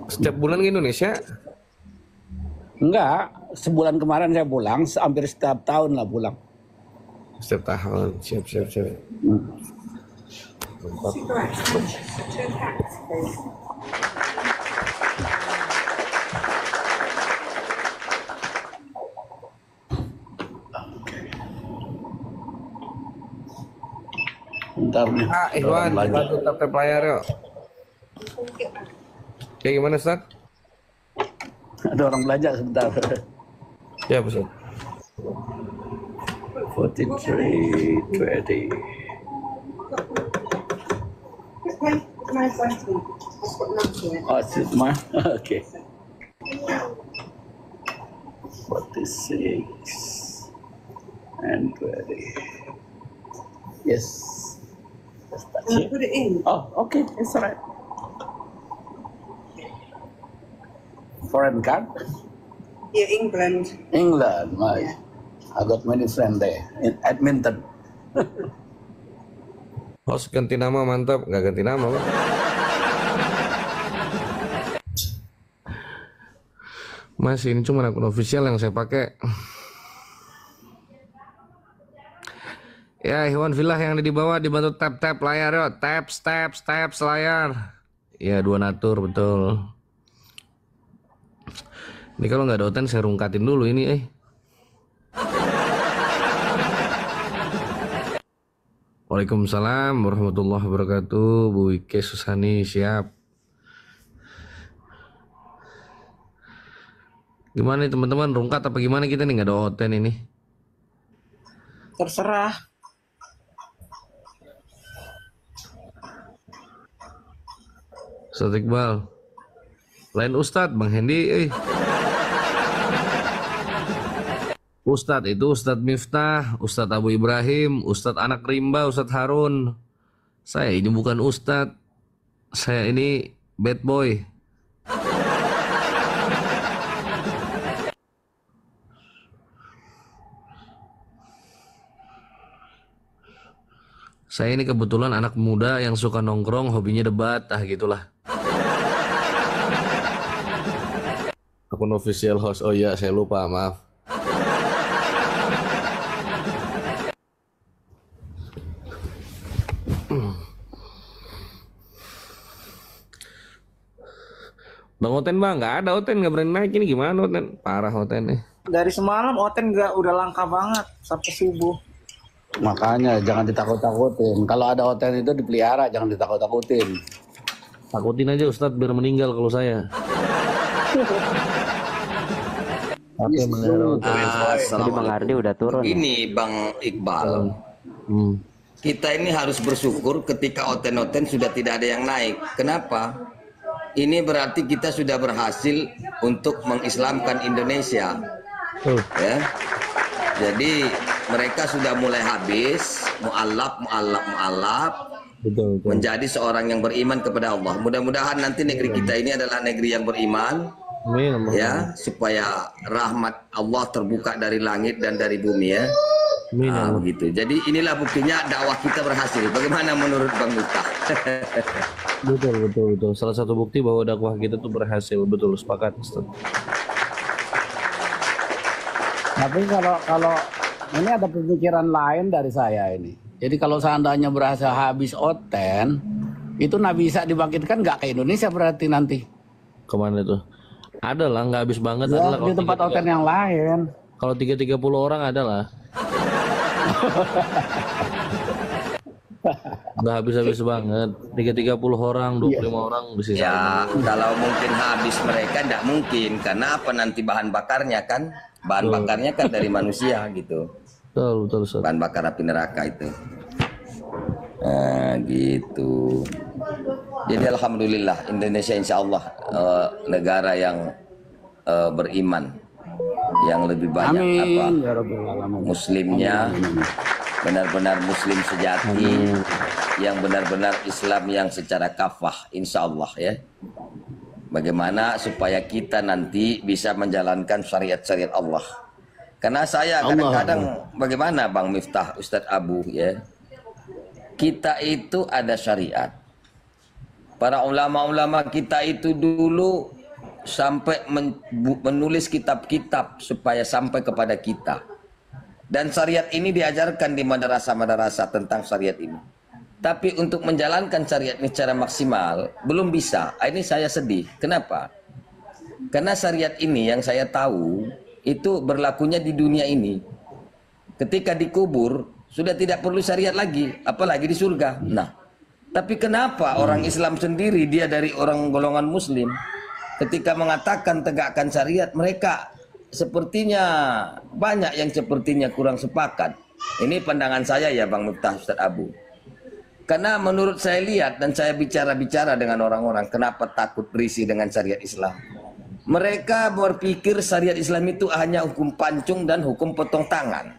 Setiap bulan ke Indonesia? Enggak, sebulan kemarin saya pulang, hampir setiap tahun lah pulang. Setiap tahun, siap. Bentar nih. Iwan, bantu tap layar yuk. Oke, gimana Ustaz? Ada orang belajar sebentar. Ya, Ustaz. 43, 20. Oh, it's mine? Okay. 46 and 20. Yes. Put it in. Oh, okay. It's all right. Foreign card? Yeah, England. England, right. I got many friends there in Edmonton. Host ganti nama mantap, nggak ganti nama Pak. Mas, ini cuma akun official yang saya pakai. Ya, Iwan Villah yang ada di bawah dibantu tap layar yo, tap layar. Ya, 2 natur betul. Ini kalau nggak ada Oten saya rungkatin dulu ini Waalaikumsalam warahmatullahi wabarakatuh. Bu Ike Susani siap. Gimana nih teman-teman, rungkat apa gimana kita nih, nggak ada Oten ini? Terserah. Ustaz Iqbal. Lain Ustadz, Bang Hendi. Ustadz itu Ustadz Miftah, Ustadz Abu Ibrahim, Ustadz Anak Rimba, Ustadz Harun. Saya ini bukan Ustadz. Saya ini bad boy. Saya ini kebetulan anak muda yang suka nongkrong, hobinya debat, gitulah. Akun official host, oh iya saya lupa, maaf. Bang Oten bang, nggak ada Oten, nggak berani naik ini gimana Oten? Parah Oten nih. Dari semalam Oten udah langka banget sampai subuh. Makanya jangan ditakut-takutin. Kalau ada Oten itu dipelihara, jangan ditakut-takutin. Takutin aja Ustadz biar meninggal kalau saya. Jadi Bang Ardi udah turun. Ini Bang Iqbal. Kita ini harus bersyukur ketika Oten-Oten sudah tidak ada yang naik. Kenapa? Ini berarti kita sudah berhasil untuk mengislamkan Indonesia. Ya. Jadi mereka sudah mulai habis, mu'allaf, menjadi seorang yang beriman kepada Allah. Mudah-mudahan nanti negeri kita ini adalah negeri yang beriman. Ya, supaya rahmat Allah terbuka dari langit dan dari bumi ya. Begitu. Jadi inilah buktinya dakwah kita berhasil. Bagaimana menurut Bang Miftah? Betul. Salah satu bukti bahwa dakwah kita tuh berhasil. Betul, sepakat Ustaz. Tapi kalau ini ada pemikiran lain dari saya ini. Jadi kalau seandainya berhasil habis Oten, itu Nabi Isa dibangkitkan nggak ke Indonesia berarti nanti? Kemana tuh? Ada lah, nggak habis banget. Ya, adalah di tempat Oten yang lain. Kalau 30 orang ada lah. Nggak habis-habis banget. 30 orang, 25 orang bisa. Ya, kalau mungkin habis mereka tidak mungkin. Karena apa nanti bahan bakarnya kan? Bahan bakarnya kan dari manusia gitu. Betul. Bahan bakar api neraka itu. Nah, gitu. Jadi alhamdulillah Indonesia insya Allah negara yang beriman, yang lebih banyak muslimnya, benar-benar muslim sejati, yang benar-benar Islam yang secara kafah insya Allah ya. Bagaimana supaya kita nanti bisa menjalankan syariat-syariat Allah. Karena saya kadang-kadang bagaimana Bang Miftah, Ustadz Abu ya, kita itu ada syariat. Para ulama-ulama kita itu dulu sampai menulis kitab-kitab supaya sampai kepada kita. Dan syariat ini diajarkan di madrasah-madrasah tentang syariat ini. Tapi untuk menjalankan syariat ini secara maksimal belum bisa. Ini saya sedih. Kenapa? Karena syariat ini yang saya tahu itu berlakunya di dunia ini. Ketika dikubur sudah tidak perlu syariat lagi, apalagi di surga. Nah, tapi kenapa orang Islam sendiri, dia dari orang golongan Muslim, ketika mengatakan tegakkan syariat, mereka sepertinya banyak yang sepertinya kurang sepakat. Ini pandangan saya ya Bang Miftah, Ustadz Abu. Karena menurut saya lihat dan saya bicara-bicara dengan orang-orang, kenapa takut risih dengan syariat Islam? Mereka berpikir syariat Islam itu hanya hukum pancung dan hukum potong tangan.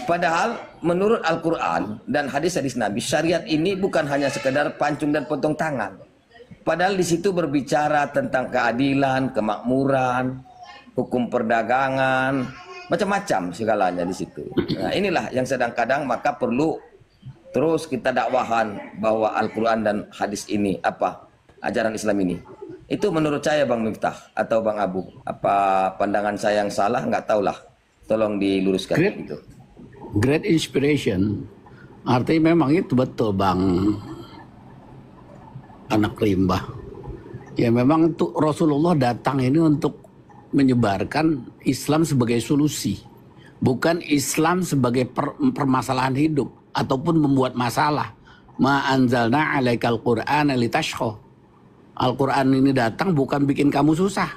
Padahal menurut Al-Quran dan hadis-hadis Nabi, syariat ini bukan hanya sekedar pancung dan potong tangan. Padahal di situ berbicara tentang keadilan, kemakmuran, hukum perdagangan, macam-macam segalanya di situ. Nah, inilah yang kadang-kadang maka perlu terus kita dakwahan bahwa Al-Quran dan hadis ini apa ajaran Islam ini. Itu menurut saya Bang Miftah atau Bang Abu. Apa pandangan saya yang salah? Nggak tahulah. Tolong diluruskan gitu. Great inspiration. Artinya memang itu betul Bang Anak Rimba. Ya memang tuh Rasulullah datang ini untuk menyebarkan Islam sebagai solusi. Bukan Islam sebagai permasalahan hidup ataupun membuat masalah. Ma anzalna 'alaikal Qur'ana litashqa. Al-Quran ini datang bukan bikin kamu susah.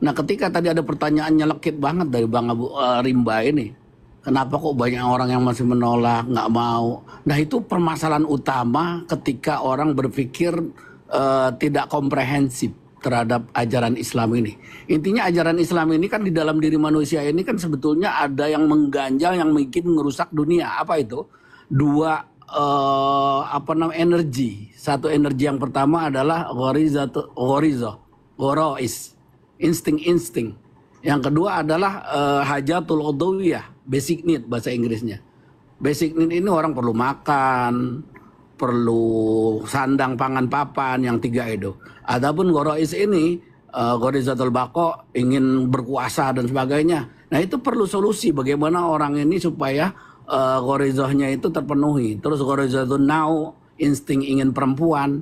Nah ketika tadi ada pertanyaan nyelekit banget dari Bang Abu Rimba ini, kenapa kok banyak orang yang masih menolak, nggak mau? Nah itu permasalahan utama ketika orang berpikir tidak komprehensif terhadap ajaran Islam ini. Intinya ajaran Islam ini kan di dalam diri manusia ini kan sebetulnya ada yang mengganjal, yang mungkin merusak dunia. Apa itu? Dua energi. Satu energi yang pertama adalah ghoriz, insting. Yang kedua adalah hajatul udhawiyah, basic need bahasa Inggrisnya. Basic need ini orang perlu makan, perlu sandang pangan papan, yang tiga itu. Adapun ghoriz ini ghorizatul baqa, ingin berkuasa dan sebagainya. Nah itu perlu solusi bagaimana orang ini supaya ghorizahnya itu terpenuhi. Terus ghorizatul nau, insting ingin perempuan.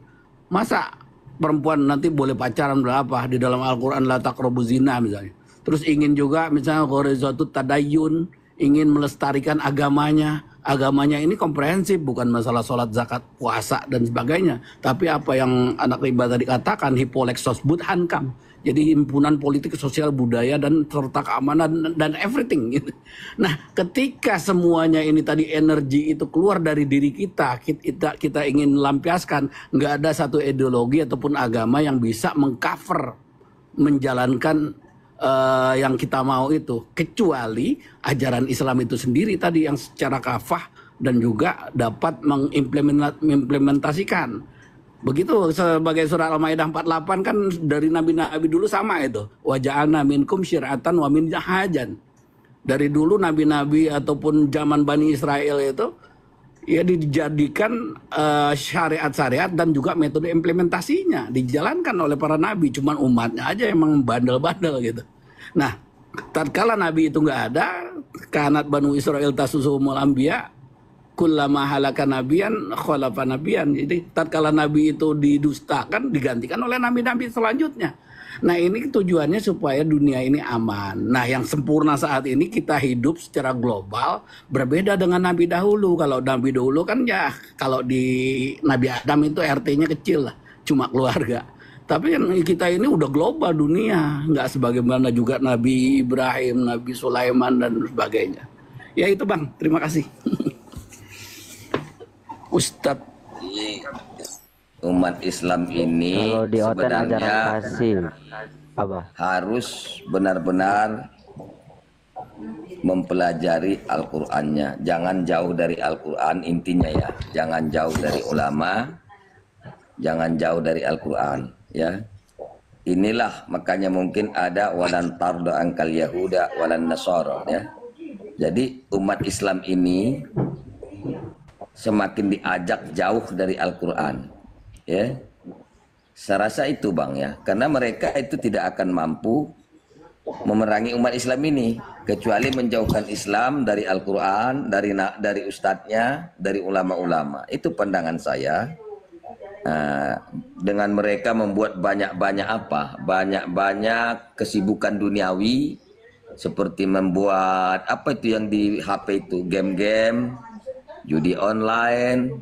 Masa perempuan nanti boleh pacaran berapa di dalam Al-Quran, la taqrabu zina misalnya. Terus ingin juga misalnya ghorizatut tadayun, ingin melestarikan agamanya. Agamanya ini komprehensif, bukan masalah sholat, zakat, puasa dan sebagainya, tapi apa yang anak riba tadi katakan, hipolexos budhankam, jadi himpunan politik, sosial, budaya dan serta keamanan dan everything gitu. Nah, ketika semuanya ini tadi energi itu keluar dari diri kita ingin melampiaskan, nggak ada satu ideologi ataupun agama yang bisa mengcover menjalankan yang kita mau itu, kecuali ajaran Islam itu sendiri tadi yang secara kafah dan juga dapat mengimplementasikan. Begitu sebagai surah Al-Maidah 48 kan dari nabi-nabi dulu sama itu. Wa ja'alna minkum syir'atan wa min jahajan. Dari dulu nabi-nabi ataupun zaman Bani Israel itu ya dijadikan syariat-syariat dan juga metode implementasinya dijalankan oleh para nabi, cuman umatnya aja emang bandel-bandel gitu. Nah, tatkala nabi itu nggak ada, kanat Banu Israel tasusuhumul anbiya kullama halaka nabiyan khalafa nabiyan. Jadi tatkala nabi itu didustakan digantikan oleh nabi-nabi selanjutnya. Nah, ini tujuannya supaya dunia ini aman. Nah, yang sempurna saat ini kita hidup secara global berbeda dengan nabi dahulu. Kalau nabi dahulu kan ya kalau di Nabi Adam itu RT-nya kecil lah, cuma keluarga. Tapi yang kita ini udah global dunia, nggak sebagaimana juga Nabi Ibrahim, Nabi Sulaiman dan sebagainya. Ya itu Bang, terima kasih. Ustadz. Umat Islam ini sebenarnya harus benar-benar mempelajari Al-Qur'annya. Jangan jauh dari Al-Qur'an intinya ya. Jangan jauh dari ulama, jangan jauh dari Al-Qur'an ya. Inilah makanya mungkin ada walan tardo angkal Yahuda walan Nasara ya. Jadi umat Islam ini semakin diajak jauh dari Al-Qur'an. Ya, saya rasa itu Bang ya, karena mereka itu tidak akan mampu memerangi umat Islam ini kecuali menjauhkan Islam dari Al-Quran, dari ustadznya, dari ulama-ulama. Itu pandangan saya. Dengan mereka membuat banyak kesibukan duniawi seperti membuat apa itu yang di HP itu, game-game, judi online,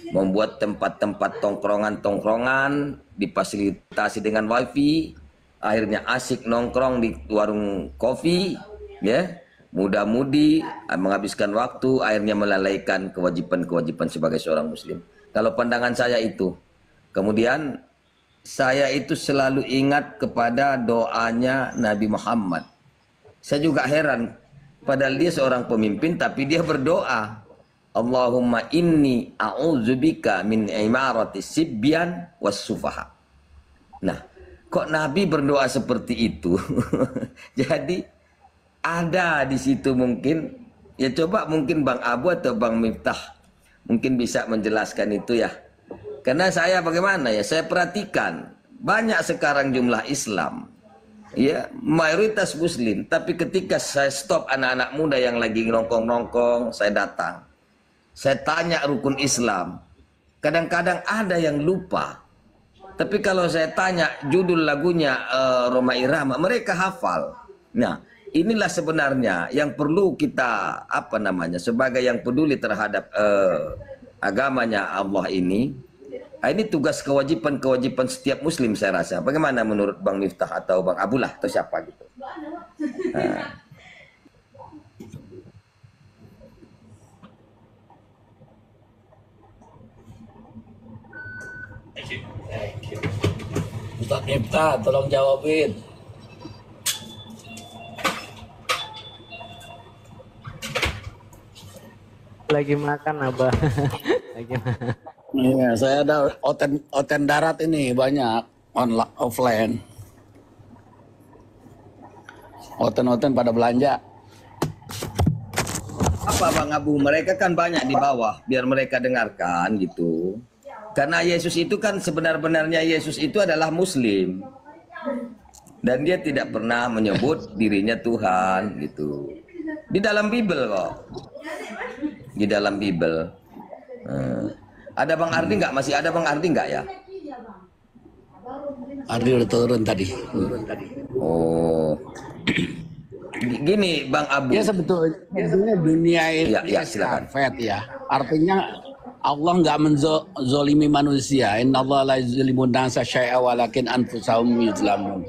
membuat tempat-tempat tongkrongan difasilitasi dengan wifi, akhirnya asik nongkrong di warung kopi, ya, muda-mudi menghabiskan waktu, akhirnya melalaikan kewajiban-kewajiban sebagai seorang muslim. Kalau pandangan saya itu, kemudian saya itu selalu ingat kepada doanya Nabi Muhammad. Saya juga heran, padahal dia seorang pemimpin tapi dia berdoa, Allahumma inni a'udzubika min imarati sibyan was sufaha. Nah, kok Nabi berdoa seperti itu? Jadi ada di situ mungkin, ya coba mungkin Bang Abu atau Bang Miftah mungkin bisa menjelaskan itu ya. Karena saya bagaimana ya, saya perhatikan banyak sekarang jumlah Islam, ya mayoritas Muslim, tapi ketika saya stop anak-anak muda yang lagi nongkrong-nongkrong, saya datang. Saya tanya rukun Islam, kadang-kadang ada yang lupa. Tapi kalau saya tanya judul lagunya Roma Irama, mereka hafal. Nah, inilah sebenarnya yang perlu kita sebagai yang peduli terhadap agamanya Allah ini. Ini tugas kewajiban setiap Muslim saya rasa. Bagaimana menurut Bang Miftah atau Bang Abdullah atau siapa gitu? Ustadz Miftah, tolong jawabin. Lagi makan Abah. Lagi makan. Iya, saya ada oten darat ini banyak offline. Oten pada belanja. Apa Bang Abu? Mereka kan banyak di bawah, biar mereka dengarkan gitu. Karena Yesus itu kan sebenar-benarnya Yesus itu adalah Muslim. Dan dia tidak pernah menyebut dirinya Tuhan gitu. Di dalam Bible kok. Di dalam Bible. Ada Bang Ardi nggak? Masih ada Bang Ardi nggak ya? Ardi udah turun tadi. Oh. Gini Bang Abu. Ya sebetulnya dunia ini silakan. estafet ya. Artinya Allah nggak menzolimi manusia. Innallaha la yuzlimun nasa syai'a walakin anfusahum yuzlamun.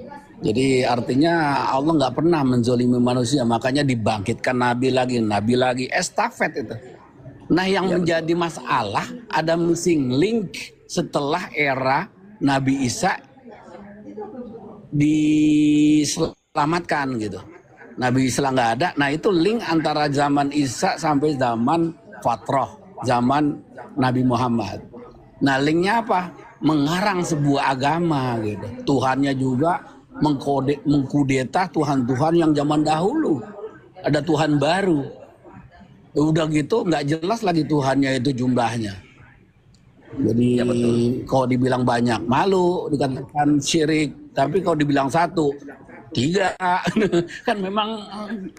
Jadi artinya Allah nggak pernah menzolimi manusia. Makanya dibangkitkan nabi lagi, estafet itu. Nah yang menjadi masalah ada missing link setelah era Nabi Isa diselamatkan gitu. Nabi Isa nggak ada. Nah itu link antara zaman Isa sampai zaman Fatrah, zaman Nabi Muhammad. Nah linknya apa? Mengarang sebuah agama gitu. Tuhannya juga mengkudeta Tuhan-Tuhan yang zaman dahulu. Ada Tuhan baru. Udah gitu nggak jelas lagi Tuhannya itu jumlahnya. Jadi ya, kalau dibilang banyak malu, dikatakan syirik. Tapi kalau dibilang satu, 3 kan memang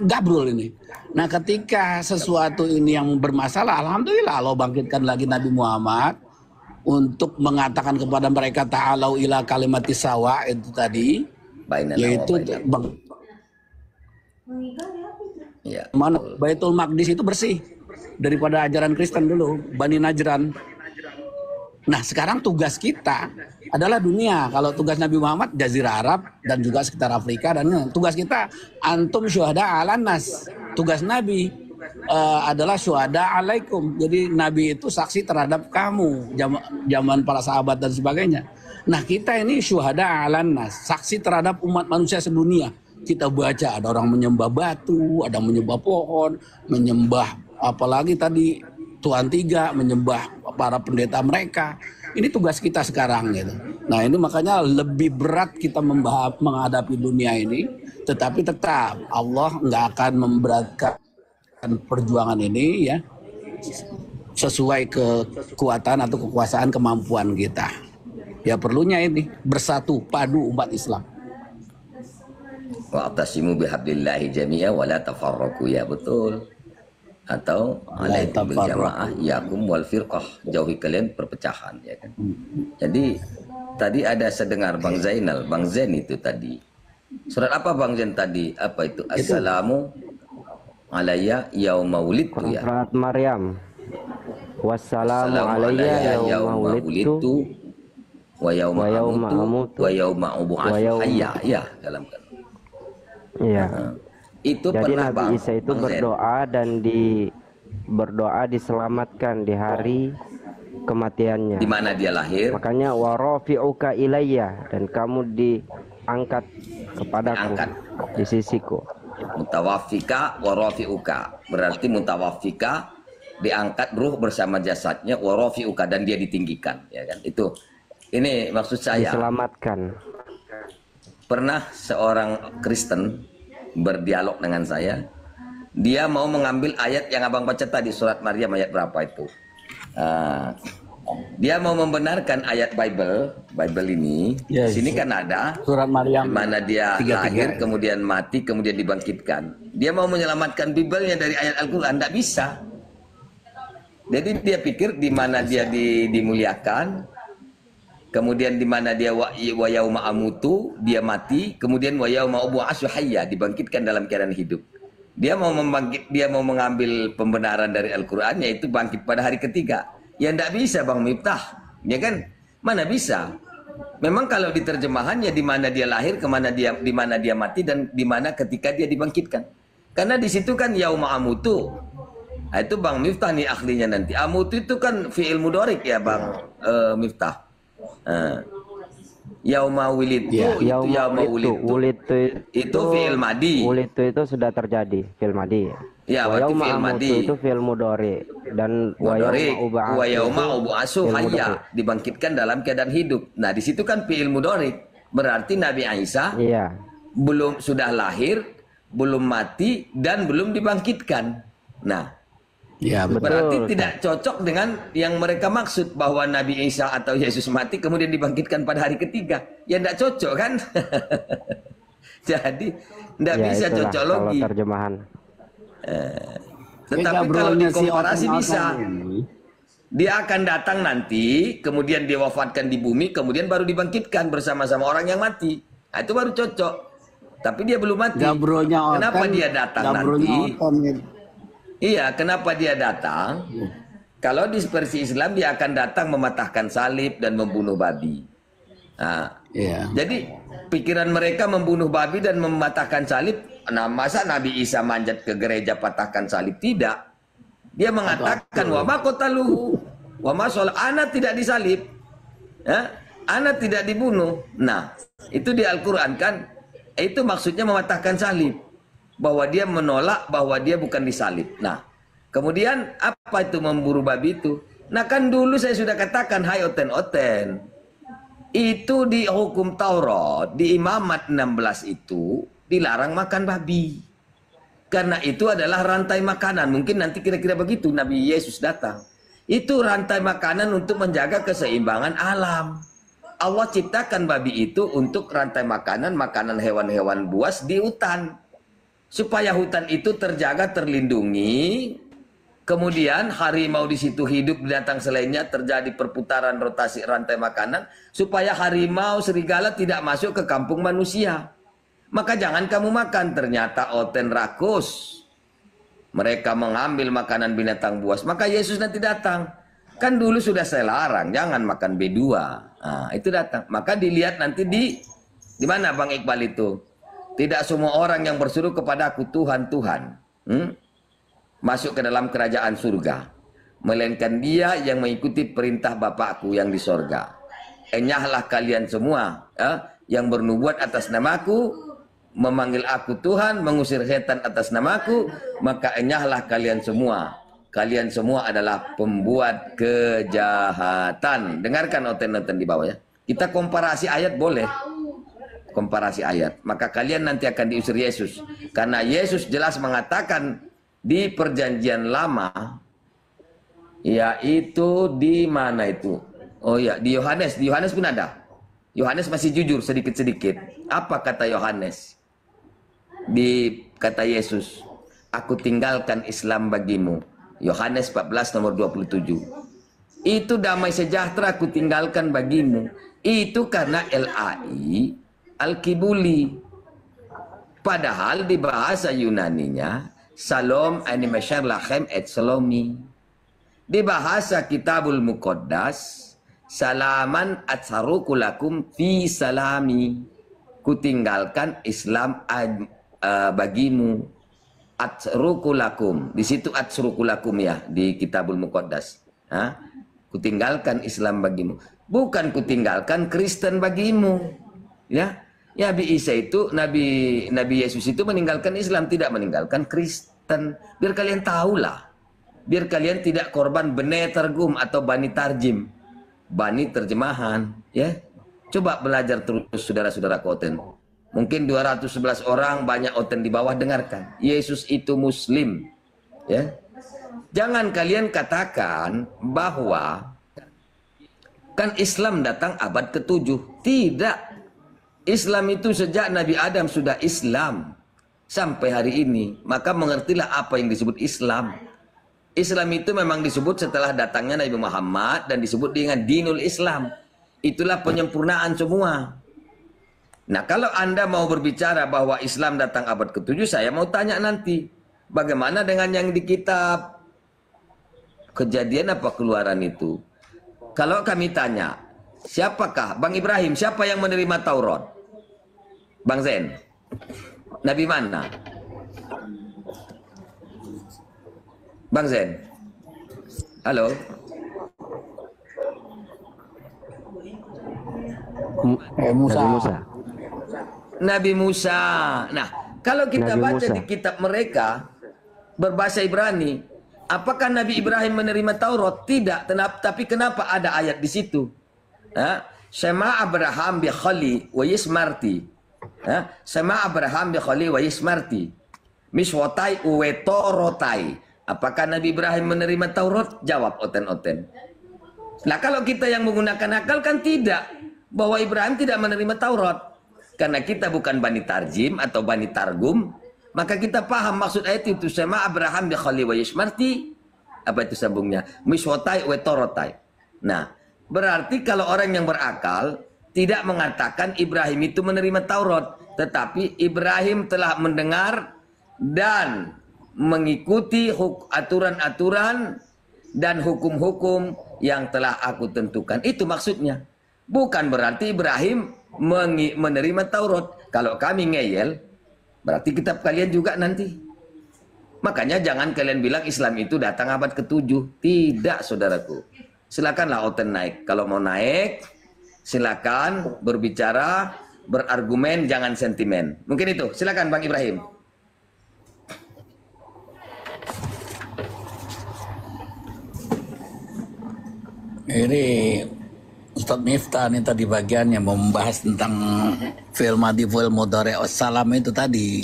gabrol ini. Nah ketika sesuatu ini yang bermasalah, alhamdulillah Allah bangkitkan lagi Nabi Muhammad untuk mengatakan kepada mereka ta'alau ila kalimatis sawa itu tadi, yaitu mana Baitul Maqdis itu bersih daripada ajaran Kristen dulu, Bani Najran. Nah sekarang tugas kita adalah dunia. Kalau tugas Nabi Muhammad Jazirah Arab dan juga sekitar Afrika, dan tugas kita antum syuhada ala nas. Tugas Nabi adalah syuhada alaikum. Jadi Nabi itu saksi terhadap kamu zaman para sahabat dan sebagainya. Nah kita ini syuhada ala nas, saksi terhadap umat manusia sedunia. Kita baca ada orang menyembah batu, ada menyembah pohon, menyembah apalagi tadi Tuhan Tiga, menyembah para pendeta mereka. Ini tugas kita sekarang gitu. Nah ini makanya lebih berat kita menghadapi dunia ini. Tetapi tetap Allah nggak akan memberatkan perjuangan ini ya. Sesuai kekuatan atau kekuasaan kemampuan kita. Ya perlunya ini bersatu padu umat Islam. Wa'tasimu bihablillahi jami'a wa la tafarraqu, ya betul. Atau alaikum bil jamaah yakum wal firqah, jauhi kalian perpecahan ya kan. Jadi tadi ada sedengar Bang Zainal, Bang Zain itu tadi. Surat apa Bang Zain tadi? Apa itu? Assalamu alayya yauma wulidtu ya. Surat Maryam. Wassalamu alayya yauma wulidtu wa yauma amutu wa yauma ub'atsu hayya ya dalam kan. Iya. Itu jadi Nabi Isa itu berdoa dan berdoa diselamatkan di hari kematiannya. Di mana dia lahir? Makanya warafi'uka ilayya, dan kamu diangkat kepadaku, di sisiku. Mutawafika warafi'uka, berarti mutawafika diangkat ruh bersama jasadnya, warafi'uka dan dia ditinggikan, ya kan? Itu ini maksud saya. Diselamatkan. Pernah seorang Kristen berdialog dengan saya, dia mau mengambil ayat yang abang baca tadi, surat Maryam ayat berapa itu, dia mau membenarkan ayat Bible ini. Sini kan ada surat Maryam mana dia lahir kemudian mati kemudian dibangkitkan. Dia mau menyelamatkan Bible-nya dari ayat Al-Quran, tidak bisa. Jadi dia pikir di mana dia dimuliakan, kemudian di mana dia wa yauma amutu, dia mati, kemudian wa yauma ub'atsu hayya, dibangkitkan dalam keadaan hidup. Dia mau mengambil pembenaran dari Al-Qur'an, yaitu bangkit pada hari ketiga. Ya enggak bisa Bang Miftah. Ya kan? Mana bisa? Memang kalau di terjemahannya di mana dia lahir, di mana dia mati, dan di mana ketika dia dibangkitkan. Karena di situ kan yauma amutu. Nah, itu Bang Miftah nih ahlinya nanti. Amutu itu kan fi'il mudhari ya Bang Miftah. Yauma wulidtu itu yauma wulidtu itu fi'il madi. Wulidtu itu sudah terjadi, fi'il madi. Ya, wa berarti fi'il madi. Itu fi'il mudhari, dan wa yauma ub'atsu hayya, dibangkitkan dalam keadaan hidup. Nah, di situ kan fi'il mudhari. Berarti Nabi Isa belum sudah lahir, belum mati dan belum dibangkitkan. Nah, ya, berarti tidak cocok dengan yang mereka maksud bahwa Nabi Isa atau Yesus mati kemudian dibangkitkan pada hari ketiga. Ya tidak cocok kan? Jadi tidak bisa cocok logi. Terjemahan. Tetapi kalau dikomparasi bisa. Dia akan datang nanti, kemudian dia wafatkan di bumi, kemudian baru dibangkitkan bersama-sama orang yang mati. Nah, itu baru cocok. Tapi dia belum mati. Gabronya Kenapa Oten, dia datang Gabronya nanti? Oten. Iya, kenapa dia datang? Kalau di versi Islam dia akan datang mematahkan salib dan membunuh babi. Nah, jadi pikiran mereka membunuh babi dan mematahkan salib. Nah, masa Nabi Isa manjat ke gereja patahkan salib? Tidak. Dia mengatakan wa ma qataluhu wa ma ana tidak disalib. Ya, ana tidak dibunuh. Nah, itu di Al-Qur'an kan, itu maksudnya mematahkan salib. Bahwa dia menolak bahwa dia bukan disalib. Nah, kemudian apa itu memburu babi itu? Nah, kan dulu saya sudah katakan, hai Oten-Oten, itu di hukum Taurat, di Imamat 16 itu dilarang makan babi. Karena itu adalah rantai makanan. Mungkin nanti kira-kira begitu Nabi Yesus datang. Itu rantai makanan untuk menjaga keseimbangan alam. Allah ciptakan babi itu untuk rantai makanan hewan-hewan buas di hutan. Supaya hutan itu terjaga, terlindungi. Kemudian harimau di situ hidup, binatang selainnya, terjadi perputaran rotasi rantai makanan. Supaya harimau, serigala tidak masuk ke kampung manusia. Maka jangan kamu makan. Ternyata Oten rakus. Mereka mengambil makanan binatang buas. Maka Yesus nanti datang. Kan dulu sudah saya larang, jangan makan B2. Nah, itu datang. Maka dilihat nanti di mana Bang Iqbal itu? Tidak semua orang yang berseru kepada aku Tuhan, Tuhan. Masuk ke dalam kerajaan surga. Melainkan dia yang mengikuti perintah Bapakku yang di sorga. Enyahlah kalian semua yang bernubuat atas namaku, memanggil aku Tuhan, mengusir setan atas namaku, maka enyahlah kalian semua. Kalian semua adalah pembuat kejahatan. Dengarkan Oten-Oten di bawah ya. Kita komparasi ayat boleh. Komparasi ayat. Maka kalian nanti akan diusir Yesus. Karena Yesus jelas mengatakan di perjanjian lama, yaitu di mana itu? Oh ya, di Yohanes. Di Yohanes pun ada. Yohanes masih jujur sedikit-sedikit. Apa kata Yohanes? Di kata Yesus, aku tinggalkan Islam bagimu. Yohanes 14 nomor 27. Itu damai sejahtera aku tinggalkan bagimu. Itu karena L.A.I. Al-Kibuli. Padahal di bahasa Yunaninya Salom animasyar lachem et salomi. Di bahasa Kitabul Muqaddas Salaman atsarukulakum fi salami. Kutinggalkan Islam bagimu. Atsrukulakum. Di situ atsrukulakum ya di Kitabul Muqaddas. Kutinggalkan Islam bagimu. Bukan kutinggalkan Kristen bagimu. Ya. Ya, Nabi Isa itu, Nabi Yesus itu meninggalkan Islam, tidak meninggalkan Kristen. Biar kalian tahulah. Biar kalian tidak korban bani targum atau bani tarjim. Bani terjemahan, ya. Coba belajar terus saudara-saudara Oten. Mungkin 211 orang, banyak Oten di bawah dengarkan. Yesus itu muslim, ya. Jangan kalian katakan bahwa kan Islam datang abad ke-7. Tidak. Islam itu sejak Nabi Adam sudah Islam sampai hari ini. Maka mengertilah apa yang disebut Islam. Islam itu memang disebut setelah datangnya Nabi Muhammad dan disebut dengan dinul Islam. Itulah penyempurnaan semua. Nah, kalau Anda mau berbicara bahwa Islam datang abad ke-7, saya mau tanya nanti. Bagaimana dengan yang di kitab Kejadian apa Keluaran itu? Kalau kami tanya, siapakah Bang Ibrahim, siapa yang menerima Taurat? Bang Zen, Nabi mana? Bang Zen, halo? Musa. Nabi Musa. Nah, kalau kita Nabi baca Musa. di kitab mereka berbahasa Ibrani, apakah Nabi Ibrahim menerima Taurat? Tidak. Tapi kenapa ada ayat di situ? Shema Abraham bi khali wa yismarti. Shema Abraham bi khali wa yismarti. Miswatai uwetorotai. Apakah Nabi Ibrahim menerima Taurat? Jawab Oten-Oten. Nah, kalau kita yang menggunakan akal kan tidak. Bahwa Ibrahim tidak menerima Taurat. Karena kita bukan Bani Tarjim atau Bani Targum. Maka kita paham maksud ayat itu. Shema Abraham bi khali wa yismarti. Apa itu sambungnya? Miswotai wetorotai. Nah, berarti kalau orang yang berakal tidak mengatakan Ibrahim itu menerima Taurat, tetapi Ibrahim telah mendengar dan mengikuti aturan-aturan dan hukum-hukum yang telah aku tentukan. Itu maksudnya. Bukan berarti Ibrahim menerima Taurat. Kalau kami ngeyel, berarti kitab kalian juga nanti. Makanya jangan kalian bilang Islam itu datang abad ke-7. Tidak, saudaraku. Silakanlah Oten naik. Kalau mau naik, silakan berbicara, berargumen, jangan sentimen. Mungkin itu. Silakan Bang Ibrahim. Ini Ustadz Miftah nih tadi bagiannya membahas tentang fi'il madhi fi'il mudhari' wassalam itu tadi.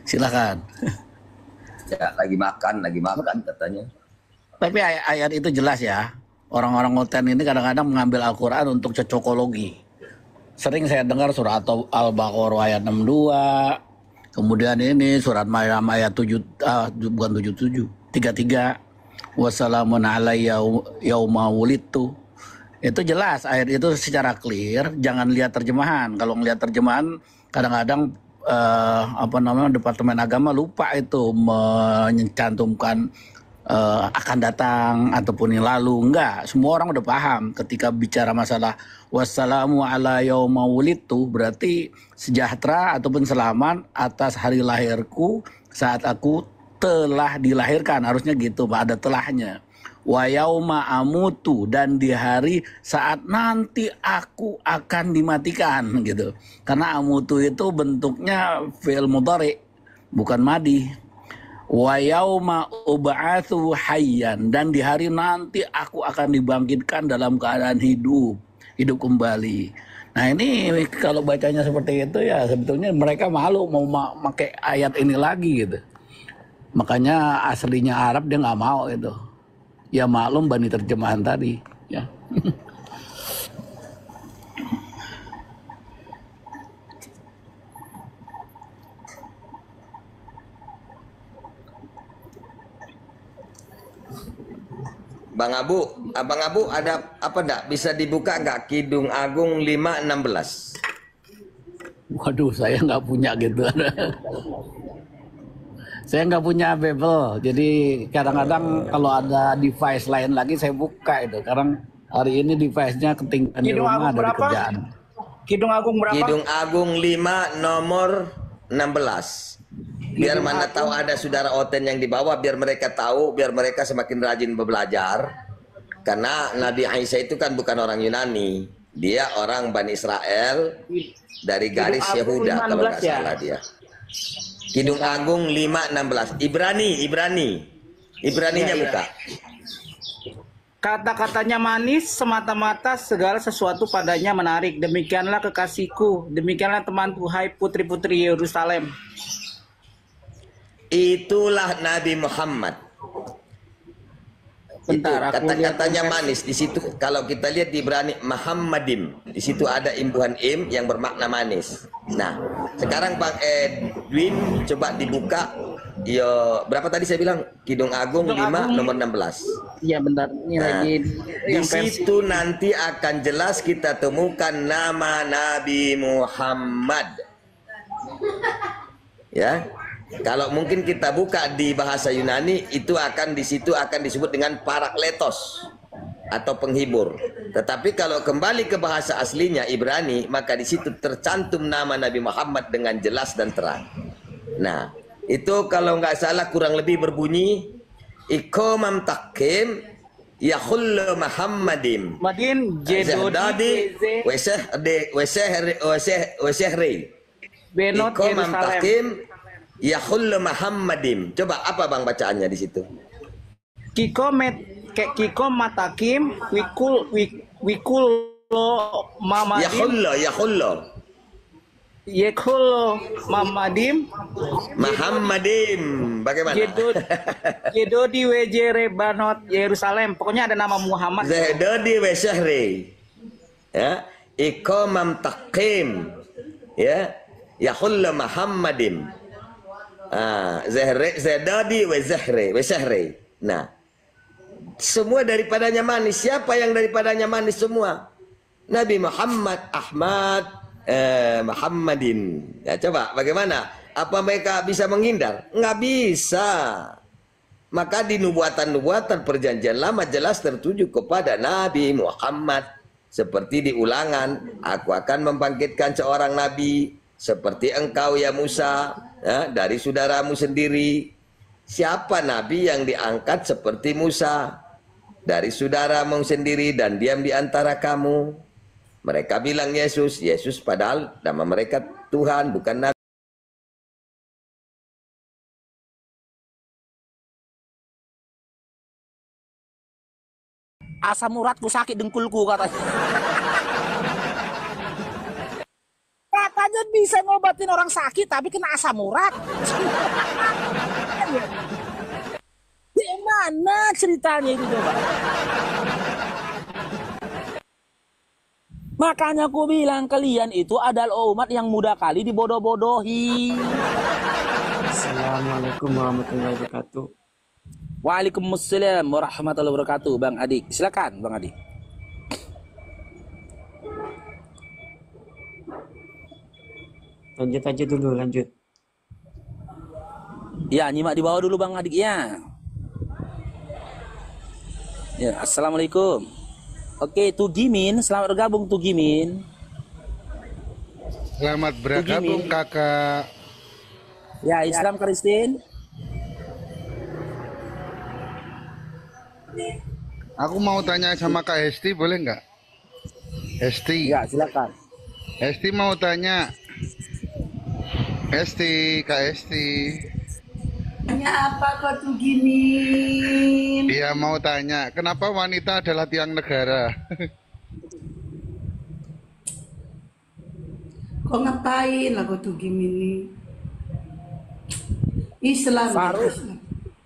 Silakan. Ya, lagi makan katanya. Tapi ayat itu jelas ya. Orang-orang Oten ini kadang-kadang mengambil Al-Quran untuk cocokologi. Sering saya dengar surat Al-Baqarah ayat 62. Kemudian ini surat Maryam ayat 33. Wassalamun alayya yauma wulidtu. Itu jelas ayat itu secara clear, jangan lihat terjemahan. Kalau ngelihat terjemahan kadang-kadang Departemen Agama lupa itu mencantumkan akan datang ataupun yang lalu. Enggak, semua orang udah paham ketika bicara masalah wassalamu ala yauma wulidtu berarti sejahtera ataupun selamat atas hari lahirku saat aku telah dilahirkan, harusnya gitu Pak, ada telahnya. Wa yauma amutu, dan di hari saat nanti aku akan dimatikan gitu. Karena amutu itu bentuknya fi'il mudhari, bukan madi. Wa yauma ub'atsu hayyan, dan di hari nanti aku akan dibangkitkan dalam keadaan hidup kembali. Nah ini kalau bacanya seperti itu ya sebetulnya mereka malu mau pakai ayat ini lagi gitu. Makanya aslinya Arab dia nggak mau itu. Ya maklum bani terjemahan tadi. Ya. Abang Abu ada apa enggak? Bisa dibuka enggak Kidung Agung 5:16? Waduh, saya nggak punya gitu. Saya nggak punya Bible, jadi kadang-kadang kalau ada device lain lagi saya buka itu. Karena hari ini device-nya ketinggalan di rumah dari kerjaan. Kidung Agung berapa? Kidung Agung 5 nomor 16. Biar mana tahu ada saudara Oten yang dibawa, biar mereka tahu, biar mereka semakin rajin belajar. Karena Nabi Isa itu kan bukan orang Yunani, dia orang Bani Israel dari garis Yehuda kalau nggak salah dia. Kidung Agung 5:16. Ibraninya buka. Kata-katanya manis semata-mata segala sesuatu padanya menarik. Demikianlah kekasihku, demikianlah temanku, hai putri-putri Yerusalem. Itulah Nabi Muhammad. Bentar, kata-katanya manis di situ. Kalau kita lihat di Ibrani Muhammadim, di situ ada imbuhan im yang bermakna manis. Nah, sekarang Bang Edwin coba dibuka. Yo, berapa tadi saya bilang? Kidung Agung 5 nomor 16. Iya, bentar. Ini lagi di situ nanti akan jelas kita temukan nama Nabi Muhammad. Ya. Kalau mungkin kita buka di bahasa Yunani, itu akan di situ akan disebut dengan parakletos atau penghibur. Tetapi kalau kembali ke bahasa aslinya Ibrani, maka di situ tercantum nama Nabi Muhammad dengan jelas dan terang. Nah, itu kalau nggak salah kurang lebih berbunyi ikomam takim yahullu Muhammadim. Madin jedodi wesehri. Benot Ikomam Yerusalem. takim yahullu Muhammadim. Coba apa Bang bacaannya di situ? Kiko matakim wikul lo mamadim. Yekhulo mamadim. Muhammadim. Bagaimana? Jedodi wejere banot Yerusalem. Pokoknya ada nama Muhammad. Zedodi wesehri. Ya, ikomam takim. Ya, yahullu Muhammadim. Zahre, Zadadi, wa Zahre, wa Sahre. Nah, semua daripadanya manis. Siapa yang daripadanya manis semua? Nabi Muhammad, Ahmad, Muhammadin. Ya, coba bagaimana? Apa mereka bisa menghindar? Nggak bisa. Maka di nubuatan-nubuatan perjanjian lama jelas tertuju kepada Nabi Muhammad. Seperti di Ulangan, aku akan membangkitkan seorang nabi seperti engkau ya Musa, ya, dari saudaramu sendiri. Siapa nabi yang diangkat seperti Musa? Dari saudaramu sendiri dan diam di antara kamu. Mereka bilang Yesus, Yesus padahal nama mereka Tuhan bukan nabi. Asam uratku sakit dengkulku katanya. Katanya bisa ngobatin orang sakit tapi kena asam urat. Gimana ceritanya itu coba? Makanya aku bilang kalian itu adalah umat yang mudah kali dibodoh-bodohi. Assalamualaikum warahmatullahi wabarakatuh. Waalaikumsalam warahmatullahi wabarakatuh. Bang Adik, silakan Bang Adik. Lanjut aja dulu, lanjut. Ya, nyimak di bawah dulu Bang Adik ya. Ya, assalamualaikum. Oke, Tugimin, selamat bergabung Tugimin. Selamat bergabung kakak. Ya, Islam Kristin. Aku mau tanya sama Kak Hesti, boleh nggak? Hesti. Ya, silakan. Hesti mau tanya. Hesti, Kak Hesti. Tanya apa kau tuh gini? Dia mau tanya, kenapa wanita adalah tiang negara? Kau ngapain lah kau tuh gini? Islam. Faruk.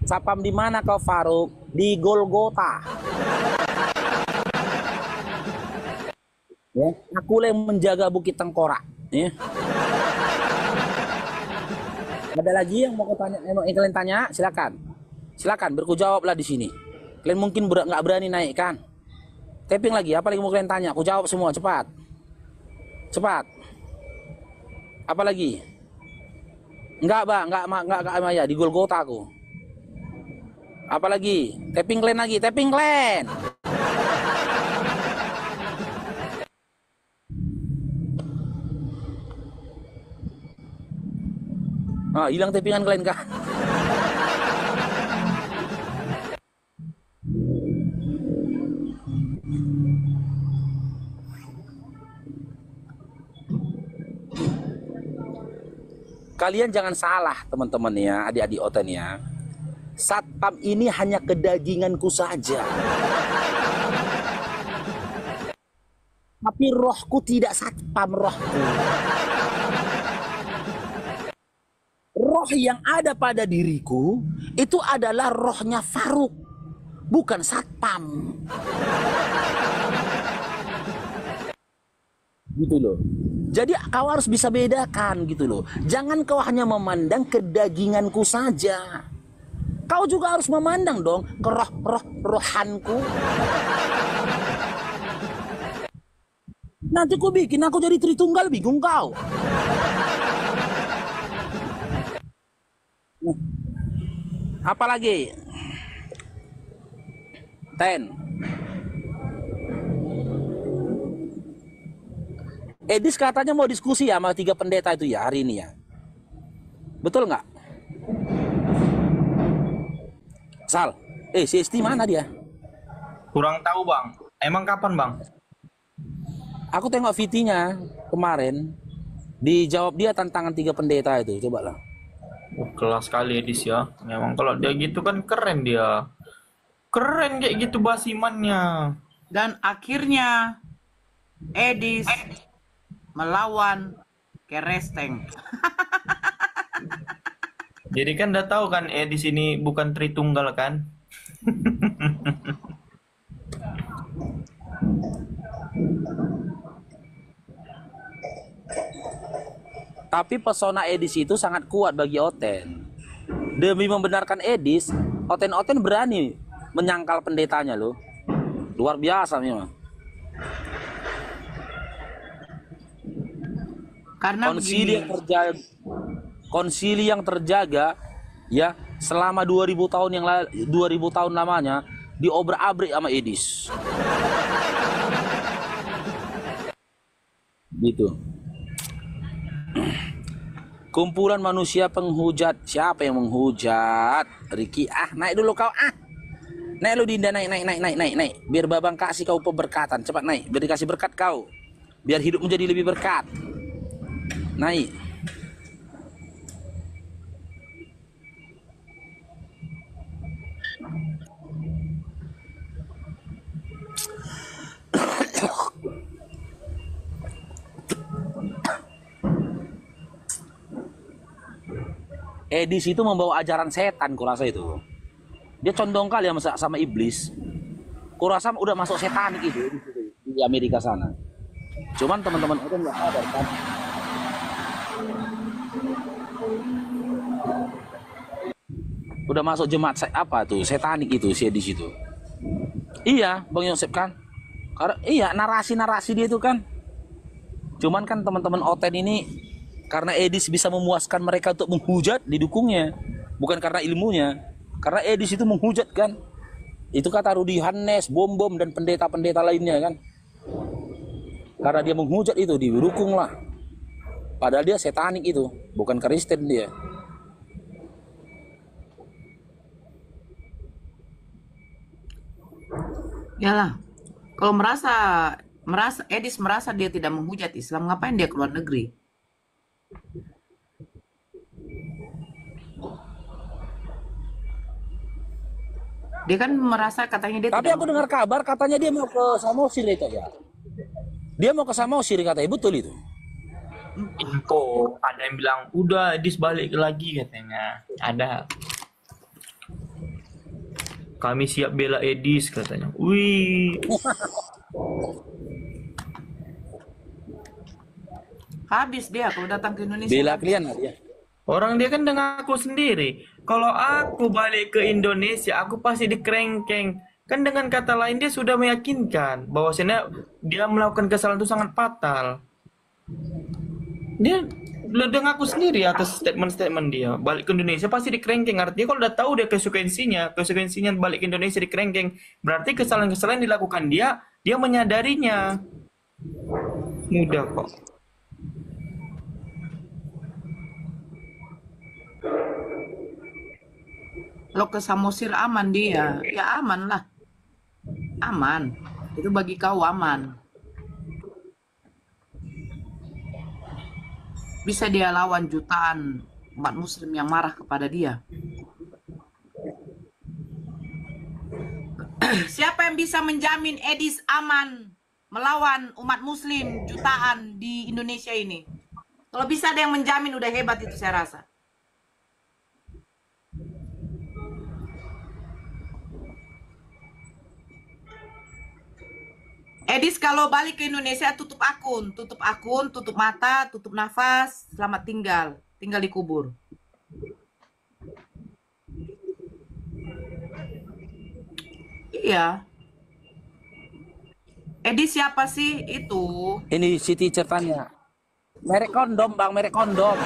Sapam di mana kau Faruk? Di Golgota. Ya, aku yang menjaga Bukit Tengkorak. Ya. Ada lagi yang mau tanya, kalian tanya? Silakan, silakan berku jawablah di sini. Kalian mungkin nggak berani naik kan? Tapping lagi. Apa lagi mau kalian tanya? Aku jawab semua cepat, cepat. Apa lagi? Enggak bang, enggak Maya di Golgota aku. Apa lagi? Tapping kalian lagi, tapping kalian. Ah, hilang tappingan kalian kah? Kalian jangan salah teman-teman ya, adik-adik Oten ya. Satpam ini hanya kedaginganku saja. Tapi rohku tidak satpam rohku. Roh yang ada pada diriku itu adalah rohnya Faruk, bukan satpam. Gitu loh. Jadi kau harus bisa bedakan gitu loh. Jangan kau hanya memandang kedaginganku saja. Kau juga harus memandang dong ke rohanku. Nanti ku bikin aku jadi Tritunggal, bingung kau. Apa lagi? Edis katanya mau diskusi ya sama 3 pendeta itu ya hari ini ya. Betul nggak? Sal, si Esti mana dia? Kurang tahu bang. Emang kapan bang? Aku tengok VT-nya kemarin. Dijawab dia tantangan 3 pendeta itu. Coba lah. Kelas kali Edis ya. Memang kalau dia gitu kan keren dia. Keren kayak gitu basimannya. Dan akhirnya Edis melawan Keresteng. Jadi kan udah tahu kan Edis ini bukan Tritunggal kan? Tapi pesona Edis itu sangat kuat bagi Oten. Demi membenarkan Edis, Oten berani menyangkal pendetanya loh. Luar biasa memang. Karena konsili yang terjaga ya selama 2000 tahun lamanya diobrak-abrik sama Edis. Gitu. Kumpulan manusia penghujat. Siapa yang menghujat? Riki, naik dulu kau, naik lu Dinda, naik. Biar Babang kasih kau pemberkatan. Cepat naik, biar dikasih berkat kau. Biar hidup menjadi lebih berkat. Naik. Edis itu membawa ajaran setan, kurasa itu. Dia condong kali sama iblis. Kurasa udah masuk setanik itu di Amerika sana. Cuman teman-teman itu nggak sadar kan. Udah masuk jemaat apa tuh setanik itu si Edis itu. Iya, Bang Yosep kan. Karena iya narasi dia itu kan. Cuman kan teman-teman Oten ini karena Edis bisa memuaskan mereka untuk menghujat, didukungnya. Bukan karena ilmunya. Karena Edis itu menghujat kan. Itu kata Rudi Hannes, Bom dan pendeta-pendeta lainnya kan. Karena dia menghujat itu, didukung lah. Padahal dia setanik itu, bukan Kristen dia. Yalah, kalau Edis merasa dia tidak menghujat Islam, ngapain dia keluar negeri? Dia kan merasa katanya dia. Tapi aku dengar kabar katanya dia mau ke Samosir itu ya. Dia mau ke Samosir katanya, betul itu? Info, ada yang bilang udah Edis balik lagi katanya. Ada. Kami siap bela Edis katanya. Wih. Habis dia kalau datang ke Indonesia. Bela kalian lah dia. Orang dia kan dengan aku sendiri. Kalau aku balik ke Indonesia, aku pasti dikerengkeng. Kan dengan kata lain dia sudah meyakinkan bahwasanya dia melakukan kesalahan itu sangat fatal. Dia dengan aku sendiri atas statement-statement dia. Balik ke Indonesia pasti dikerengkeng. Artinya kalau udah tahu dia konsekuensinya balik ke Indonesia dikerengkeng, berarti kesalahan-kesalahan dilakukan dia menyadarinya. Mudah kok. Lo ke Samosir aman dia, ya aman lah. Aman, itu bagi kau aman. Bisa dia lawan jutaan umat muslim yang marah kepada dia. Siapa yang bisa menjamin Edis aman melawan umat muslim jutaan di Indonesia ini? Kalau bisa ada yang menjamin udah hebat itu saya rasa. Edis kalau balik ke Indonesia tutup akun, tutup mata, tutup nafas, selamat tinggal dikubur. Iya. Edis siapa sih itu? Ini Siti ceritanya. Merek kondom, Bang, merek kondom.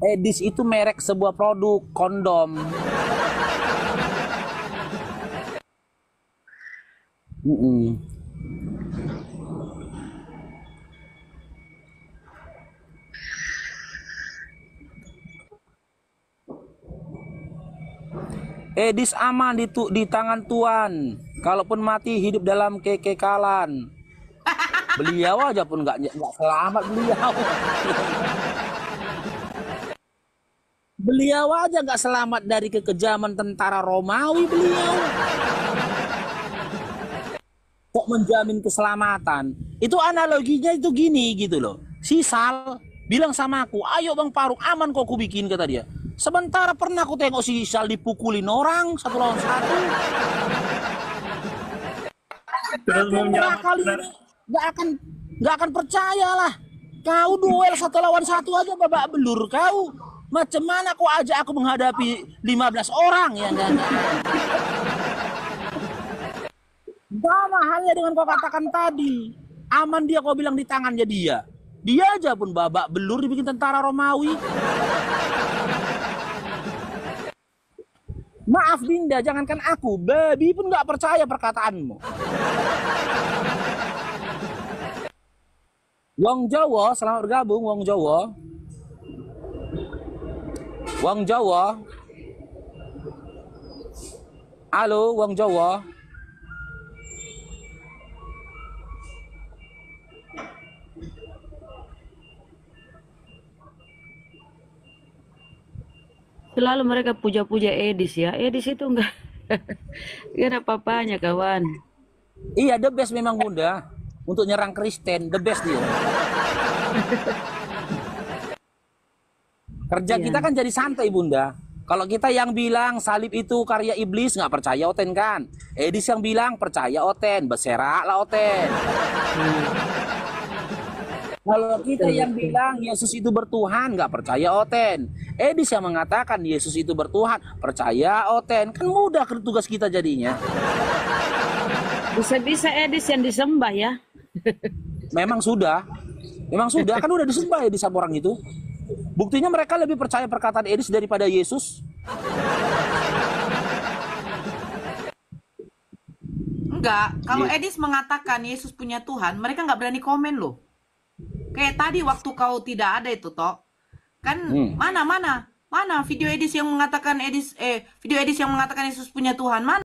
Edis itu merek sebuah produk kondom. Edis aman di tangan Tuhan. Kalaupun mati hidup dalam kekekalan. Beliau aja pun nggak selamat beliau. Beliau aja nggak selamat dari kekejaman tentara Romawi beliau. Kok menjamin keselamatan? Itu analoginya itu gini gitu loh. Si Sal bilang sama aku, ayo Bang Faruk aman kok aku bikin, kata dia. Sementara pernah aku tengok si Sal dipukulin orang 1 lawan 1. Terus kali ini nggak akan percaya lah. Kau duel 1 lawan 1 aja babak belur kau. Macam mana kau ajak aku menghadapi 15 orang ya enggak? Sama halnya dengan kau katakan tadi. Aman dia kau bilang di tangannya dia. Dia aja pun babak belur dibikin tentara Romawi. Maaf Dinda, jangankan aku, babi pun nggak percaya perkataanmu. Wong Jawa, selamat bergabung Wong Jawa. Wong Jawa. Halo Wong Jawa. Selalu mereka puja-puja Edis ya. Edis itu enggak ada apa-apanya kawan. Iya, the best memang Bunda. Untuk nyerang Kristen, the best dia. Kerja kita kan jadi santai Bunda. Kalau kita yang bilang salib itu karya iblis, nggak percaya Oten kan. Edis yang bilang percaya Oten, berserak lah Oten. Kalau kita yang bilang Yesus itu bertuhan, nggak percaya Oten. Edis yang mengatakan Yesus itu bertuhan, percaya Oten. Kan mudah tugas kita jadinya. Bisa-bisa Edis yang disembah ya. Memang sudah. Kan udah disembah Edis sama orang itu. Buktinya mereka lebih percaya perkataan Edis daripada Yesus. Enggak, kalau Edis mengatakan Yesus punya Tuhan, mereka nggak berani komen loh. Kayak tadi waktu kau tidak ada itu toh, kan mana video Edis yang mengatakan video Edis yang mengatakan Yesus punya Tuhan mana?